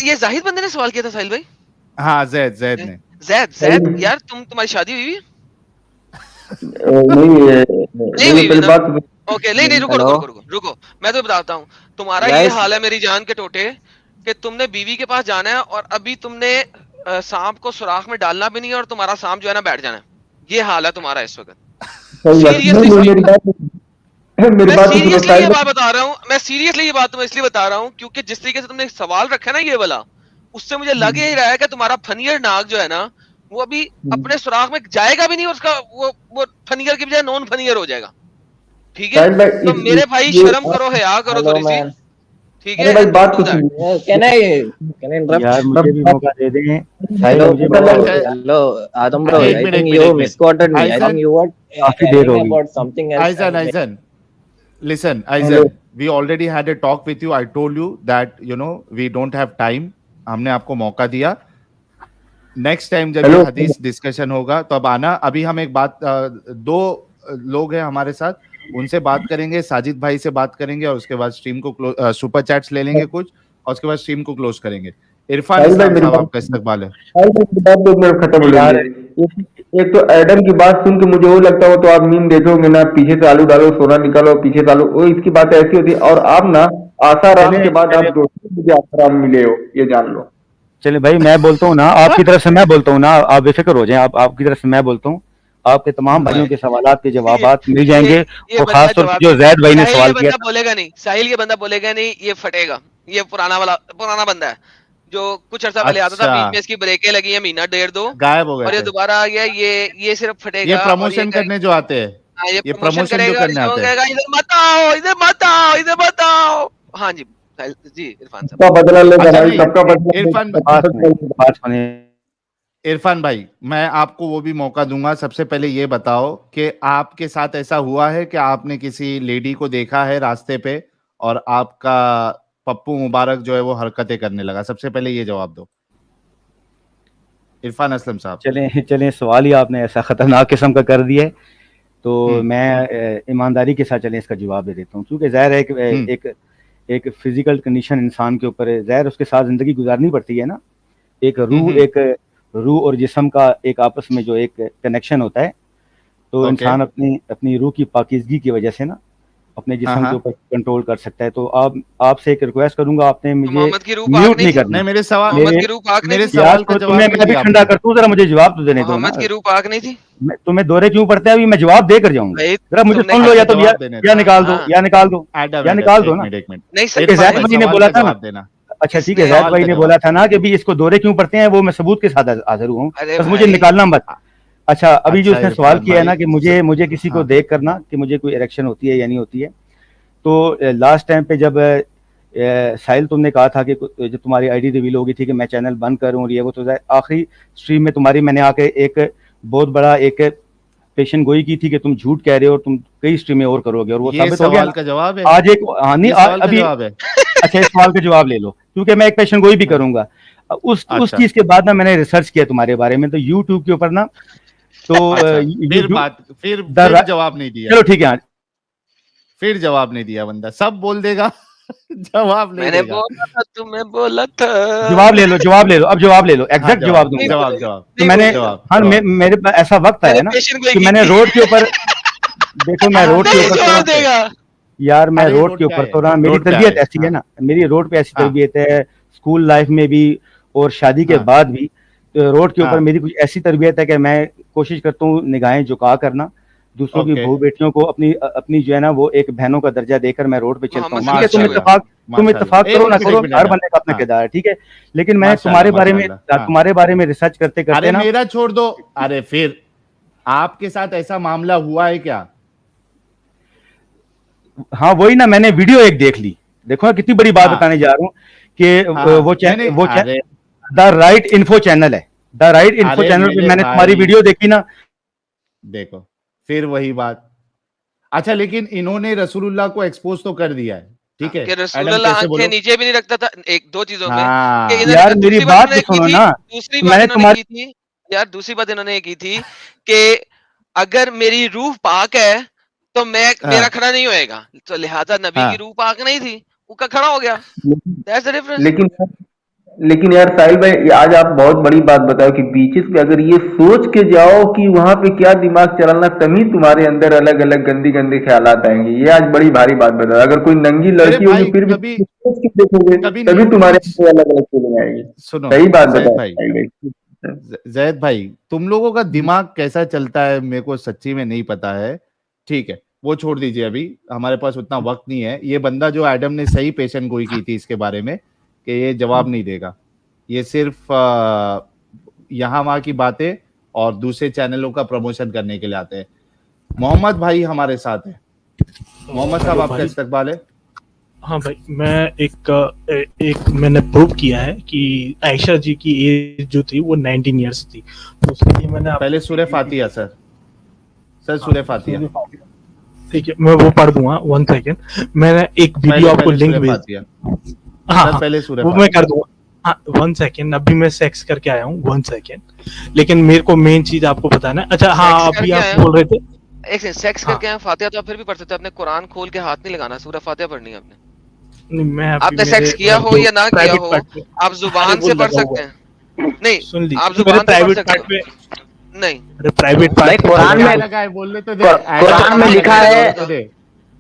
S1: ये जाहिद बंदे ने सवाल किया था साहिल भाई.
S3: हाँ, जैद ने.
S1: जैद यार, तुम्हारी शादी हुई है?
S4: नहीं, पहली बात तो
S1: ओके, नहीं रुको. मैं तो बताता हूँ. तुम्हारा ये हाल है मेरी जान के टोटे कि तुमने बीवी के पास जाना है और अभी तुमने सांप को सुराख में डालना भी नहीं है और तुम्हारा सांप जो है ना बैठ जाना है. ये हाल है तुम्हारा इस वक्त. मैं सीरियसली ये बात बता रहा हूँ. मैं सीरियसली ये बात तुम्हें इसलिए बता रहा हूँ क्योंकि जिस तरीके से तुमने सवाल रखा है ना ये वाला, उससे मुझे लग ही रहा है कि तुम्हारा फनियर नाग जो है ना, वो अभी अपने सुराख में जाएगा भी नहीं और उसका वो फनियर की बजाय नॉन फनियर हो जाएगा. ठीक है, तो मेरे भाई शर्म करो, हया करो थोड़ी सी. ठीक है
S4: भाई, बात कुछ
S5: Can I interrupt?
S6: यार मुझे भी मौका दे दें.
S5: Hello,
S6: मुझे मौका.
S5: hello, Adam bro.
S3: एक
S5: I
S3: मिनट,
S5: think
S3: एक
S5: you
S3: minute.
S5: misquoted me. I
S3: Aizan?
S5: think you were
S6: काफी देर हो
S5: telling
S6: गई.
S5: about something else.
S3: Aizan, listen,
S4: Hello.
S3: we already had a talk with you. I told you that we don't have time. हमने आपको मौका दिया. Next time जब ये हदीस डिस्कशन होगा तो अब आना. अभी हम एक बात, दो लोग हैं हमारे साथ, उनसे बात करेंगे. साजिद भाई से बात करेंगे और उसके बाद स्ट्रीम को सुपर चैट्स ले लेंगे कुछ, और उसके बाद स्ट्रीम को क्लोज करेंगे. इरफान इस्लाम साहब, आपका इस्तकबाल है.
S4: खत्म हो जाए. एक तो एडम की बात सुन के मुझे वो लगता हो तो आप मीम देखोगे ना, पीछे से आलू डालो, सोना निकालो, पीछे से आलू, वो इसकी बात ऐसी होती है. और आप ना आसाराम के बाद आप मुझे आसाराम मिले हो, ये जान लो.
S6: चले भाई, मैं बोलता हूँ ना, आपकी तरफ से मैं बोलता हूँ ना, आप बेफिक्र हो जाएं. आपकी तरफ से मैं बोलता हूँ. आपके तमाम भाइयों के सवालात के जवाबात मिल जाएंगे।
S1: ये
S6: और
S1: बंदा
S6: खास तौर
S1: जवाब
S6: पर जो जैद भाई ने
S1: साहिल
S6: सवाल
S1: ये
S6: किया
S1: बंदा बोलेगा नहीं, साहिल ये बंदा बोलेगा नहीं, ये फटेगा, ये पुराना बंदा है जो कुछ अर्सा पहले आता था,
S3: अच्छा।
S1: बीच में इसकी ब्रेकें लगी है महीना डेढ़ दो,
S3: गायब हो
S1: और
S3: गए
S1: ये
S3: थे।
S1: दोबारा आ गया, ये सिर्फ
S3: ये
S1: फटेगा और ये
S3: प्रमोशन करने जो आते हैं,
S1: हाँ, ये
S3: ये
S1: प्रमोशन
S3: प्रमोशन जो
S1: करेगा,
S3: करने
S1: जो
S3: आते हैं।
S1: कहेगा इधर मत आओ, इधर मत आओ, इधर मत आओ। हाँ जी साहिल जी, इरफान साहब।
S4: सबका बदला लेगा
S3: अच्छा
S4: भाई,
S3: नहीं,
S4: सबका बदला
S3: इरफान
S6: बात सुने।
S3: इरफान भाई, मैं आपको वो भी मौका दूंगा। सबसे पहले ये बताओ कि आपके साथ ऐसा हुआ है कि आपने किसी लेडी को देखा है रास्ते पे और आपका पप्पू मुबारक जो है वो हरकतें करने लगा? सबसे पहले ये जवाब दो इरफान असलम साहब।
S6: चलें सवाल ही आपने ऐसा खतरनाक किस्म का कर दिया है, तो
S3: हम्म।
S6: मैं ईमानदारी के साथ चलें इसका जवाब दे देता हूँ। क्योंकि ज़ाहिर है एक फिजिकल कंडीशन इंसान के ऊपर है, ज़ाहिर उसके साथ ज़िंदगी गुजारनी पड़ती है ना। एक रूह और जिस्म का एक आपस में जो एक कनेक्शन होता है, तो इंसान अपनी रूह की पाकीज़गी की वजह से ना अपने जिस्म के ऊपर कंट्रोल कर सकता है। तो आपसे एक रिक्वेस्ट करूंगा, आपने मुझे
S1: मोहम्मद की रूह
S6: म्यूट
S1: पाक
S6: नहीं
S1: नहीं
S6: करना।
S3: नहीं, मेरे सवाल
S1: मोहम्मद की रूह पाक नहीं
S3: मेरे
S1: थी,
S3: सवाल का
S6: तो
S3: जवाब
S6: तुम्हें
S3: नहीं
S6: मैं भी
S3: दिया
S6: ठंडा
S3: आपने।
S6: करता हूँ, जरा मुझे जवाब तो देने दो ना।
S1: मोहम्मद की रूह पाक नहीं थी
S6: तुम्हें दौरे क्यों पड़ते हैं? अभी मैं जवाब देकर जाऊंगा,
S1: भाई,
S6: जरा मुझे
S1: तुमने
S6: सुन लो, या तो
S3: जवाब देने
S6: या
S3: दो।
S6: निकाल दो,
S1: हाँ।
S6: या निकाल दो, या निकाल दो ना।
S3: एक मिनट
S1: नहीं सर,
S6: एक जैद भाई ने बोला था ना,
S3: देना।
S6: अच्छा ठीक है,
S1: इसने-
S6: जैद भाई ने बोला था ना कि भी इसको दौरे क्यों पड़ते हैं, वो मैं सबूत के साथ हाजिर हुआ हूँ,
S1: अरे
S6: बस मुझे
S1: भाई।
S6: निकालना मत। अच्छा, अभी जो
S3: अच्छा,
S6: इसने सवाल
S3: इरफान
S6: किया है ना
S3: भाई,
S6: कि मुझे किसी को
S3: हाँ।
S6: देख करना कि मुझे कोई इरेक्शन होती है या नहीं होती है, तो लास्ट टाइम पे जब साहिल तुमने कहा था कि जब तुम्हारी आईडी रिवील होगी थी कि मैं चैनल बंद करूँ और ये वो, तो आखिरी स्ट्रीम में तुम्हारी मैंने आके एक बहुत बड़ा एक पेशन गोई की थी कि तुम झूठ कह रहे हो और तुम कई स्ट्रीमें और करोगे, और वो
S3: ये
S6: साबित हो गया
S3: सवाल का जवाब है।
S6: आज एक। हाँ नहीं,
S3: ये सवाल का
S6: अभी
S3: जवाब है।
S6: अच्छा, इस सवाल का जवाब ले लो, क्योंकि मैं एक पेशन गोई भी करूंगा। उस
S3: अच्छा।
S6: चीज के बाद ना मैंने रिसर्च किया तुम्हारे बारे में, तो यूट्यूब के ऊपर ना, तो
S3: अच्छा, फिर जवाब नहीं दिया।
S6: चलो ठीक है,
S3: फिर जवाब नहीं दिया बंदा, सब बोल देगा जवाब नहीं
S1: मैंने
S3: देगा।
S1: बोला था, तुम्हें बोला था।
S6: जवाब ले लो, अब जवाब ले लो, एग्जैक्ट जवाब दूंगा।
S3: जवाब
S6: तो मैंने, हाँ, मेरे पास ऐसा वक्त आया ना कि मैंने रोड के ऊपर, देखो मैं रोड के ऊपर
S1: देगा
S6: यार, मैं
S3: अरे
S6: रोड के ऊपर तो ना, मेरी
S3: रोड पे
S6: तरबियत
S3: आए।
S6: ऐसी है ना, मेरी रोड पे ऐसी
S3: हाँ।
S6: तरबियत है, स्कूल लाइफ में भी और शादी के
S3: हाँ।
S6: बाद भी। तो रोड के ऊपर
S3: हाँ।
S6: मेरी कुछ ऐसी तरबियत है कि मैं कोशिश करता हूँ निगाहें झुका करना, दूसरों की
S3: ओके।
S6: बहू बेटियों को अपनी जो है ना वो एक बहनों का दर्जा देकर मैं रोड पे चलता हूँ।
S1: मोहम्मद
S6: ठीक है, तुम
S1: माशाल्लाह।
S6: इत्तेफाक करो ना करो, हर बंदे का अपना
S3: हाँ।
S6: किरदार है, ठीक है। लेकिन मैं
S3: माशाल्लाह,
S6: तुम्हारे बारे में
S3: माशाल्लाह, हाँ।
S6: तुम्हारे बारे में रिसर्च करते करते
S3: अरे
S6: ना,
S3: मेरा छोड़ दो। अरे फिर आपके साथ ऐसा मामला हुआ है क्या?
S6: हाँ वही ना, मैंने वीडियो एक देख ली, देखो ना कितनी बड़ी बात
S3: हाँ।
S6: बताने जा रहा हूँ कि
S3: हाँ,
S6: वो
S3: अरे
S6: द राइट इन्फो चैनल है, द राइट इन्फो
S3: अरे
S6: चैनल पे
S3: मेरे
S6: मैंने
S3: भाई।
S6: तुम्हारी वीडियो देखी ना।
S3: देखो फिर वही बात। अच्छा, लेकिन इन्होंने रसूलुल्लाह को एक्सपोज तो कर दिया है, ठीक है।
S1: कि
S3: एडम
S1: रसूलुल्लाह
S3: कैसे बोलो?
S1: आंखें नीचे भी नहीं रखता था, एक दो चीजों में
S3: हाँ।
S1: कि इन्होंने-
S6: यार मेरी
S1: दूसरी
S6: बात
S1: इन्होंने
S6: तो
S1: की
S6: सुनो
S1: थी,
S6: ना,
S1: दूसरी
S6: मैंने
S1: बात इन्होंने की थी यार, दूसरी बात इन्होंने ये की थी कि अगर मेरी रूह पाक है तो मेरा खड़ा नहीं होएगा, तो लिहाजा नबी
S3: हाँ।
S1: की रूह पाक नहीं थी, उसका खड़ा हो गया। That's the difference.
S4: लेकिन यार साहिल भाई, आज आप बहुत बड़ी बात बताओ कि बीचेस पे अगर ये सोच के जाओ कि वहां पे क्या दिमाग चलाना, तभी तुम्हारे अंदर अलग अलग गंदी गंदी ख्यालात आएंगे। ये आज बड़ी भारी बात बताओ। अगर कोई नंगी लड़की
S3: भाई,
S4: होगी फिर भी
S3: कभी-
S4: सोच के देखोगे,
S3: कभी
S4: तभी तुम्हारे
S3: न्यूड
S4: अंदर अलग अलग फीलिंग आएगी।
S3: सुनो
S4: सही बात
S3: जैद
S4: बताओ
S3: भाई,
S4: साहिल भाई।
S3: जैद भाई, तुम लोगों का दिमाग कैसा चलता है मेरे को सच्ची में नहीं पता है, ठीक है। वो छोड़ दीजिए, अभी हमारे पास उतना वक्त नहीं है। ये बंदा जो एडम ने सही पेशन गोई की थी इसके बारे में कि ये जवाब नहीं देगा, ये सिर्फ यहाँ वहाँ की बातें और दूसरे चैनलों का प्रमोशन करने के लिए आते हैं। मोहम्मद भाई हमारे साथ है। मोहम्मद साहब, आपका इस्तकबाल है।
S7: हाँ भाई, मैं एक मैंने प्रूव किया है कि आयशा जी की एज जो थी वो 19 इयर्स थी, तो उसके लिए मैंने
S3: पहले सूरह फातिहा सर सूरह फातिहा।
S7: ठीक है, मैं वो पढ़ दूंगा, 1 सेकेंड। मैंने एक वीडियो आपको लिंक भेज, हाँ
S3: पहले सूरह
S7: वो मैं कर दूंगा। हाँ 1 सेकेंड, अभी मैं सेक्स करके आया हूँ, 1 सेकेंड। लेकिन मेरे को मेन चीज आपको बताना है। अच्छा हाँ,
S1: सेक्स
S7: अभी
S1: करके
S7: आप
S1: आया?
S7: बोल रहे थे
S1: एक सेकंड, सेक्स करके आए फातिहा तो आप फिर भी पढ़ सकते हो, आपने कुरान खोल के हाथ नहीं लगाना, सूरह फातिहा पढ़नी है आपने।
S7: नहीं, मैं अभी
S1: आपने
S7: मेरे
S1: सेक्स किया हो या ना किया
S7: private
S1: हो,
S7: part पे-
S1: आप जुबान
S7: अरे वो
S1: से पढ़
S7: लगा
S1: सकते हैं। नहीं,
S7: सुन ली,
S1: आप
S7: मेरे
S1: जुबान से पढ़
S7: प्राइवेट
S1: सकते
S7: पार्ट
S1: हो।
S7: पे,
S1: नहीं,
S7: अरे प्राइवेट
S5: भाई
S7: पार्ट
S5: कुरान में
S3: लगा है, बोलने तो दे।
S5: कुरान में लिखा है,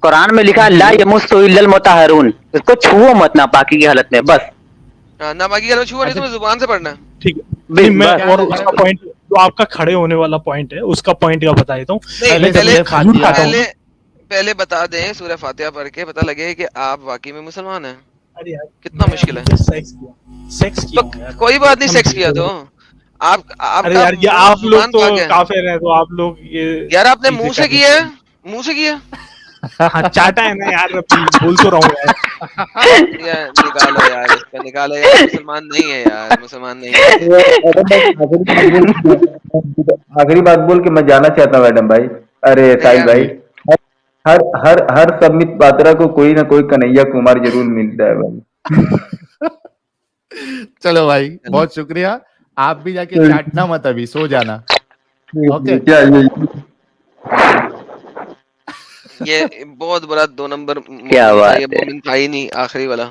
S5: कुरान में लिखा है ला यमुस्सु इल्लल मुतहहरून, इसको छुओ मत नापाकी की हालत में, बस।
S1: नापाकी का छुआ नहीं, तुम्हें जुबान से पढ़ना है।
S7: ठीक है। नहीं, मैं
S5: बस।
S7: और उसका पॉइंट जो आपका खड़े होने वाला पॉइंट है उसका पॉइंट का बता देता हूँ।
S1: नहीं,
S7: मैं
S1: पहले
S7: जब खजूर खाता हूँ,
S1: पहले बता दें, सूरह फातिहा पढ़ के पता लगे कि आप वाकई में मुसलमान हैं।
S7: अरे यार
S1: कितना मुश्किल है।
S7: सेक्स किया हूँ यार।
S1: तो कोई बात नहीं, सेक्स किया तो आप
S7: अरे यार ये आप लोग तो
S1: काफिर
S7: काफिर हैं, तो आप लोग ये
S1: यार आपने मुंह से किया है, मुंह से किया
S7: हाँ, चाटा है ना यार, बोल तो रहा हूँ यार।
S1: यार निकालो यार, इसका निकालो यार, मुसलमान नहीं है यार, मुसलमान नहीं है।
S4: आखिरी बात बोल के मैं जाना चाहता हूँ मैडम भाई, अरे
S1: नहीं
S4: साहिल
S1: यार,
S4: भाई, हर हर हर सबमित पात्रा को कोई ना कोई कन्हैया कुमार जरूर मिलता है भाई।
S3: चलो भाई, बहुत शुक्रिया। आप भी जाके चाटना मत, अभी सो जाना। ओके,
S4: क्या
S1: ये बहुत बड़ा 2 नंबर
S5: क्या
S1: मोमिन था,
S5: बात
S1: ये
S5: है।
S1: मोमिन था ही नहीं, आखिरी वाला।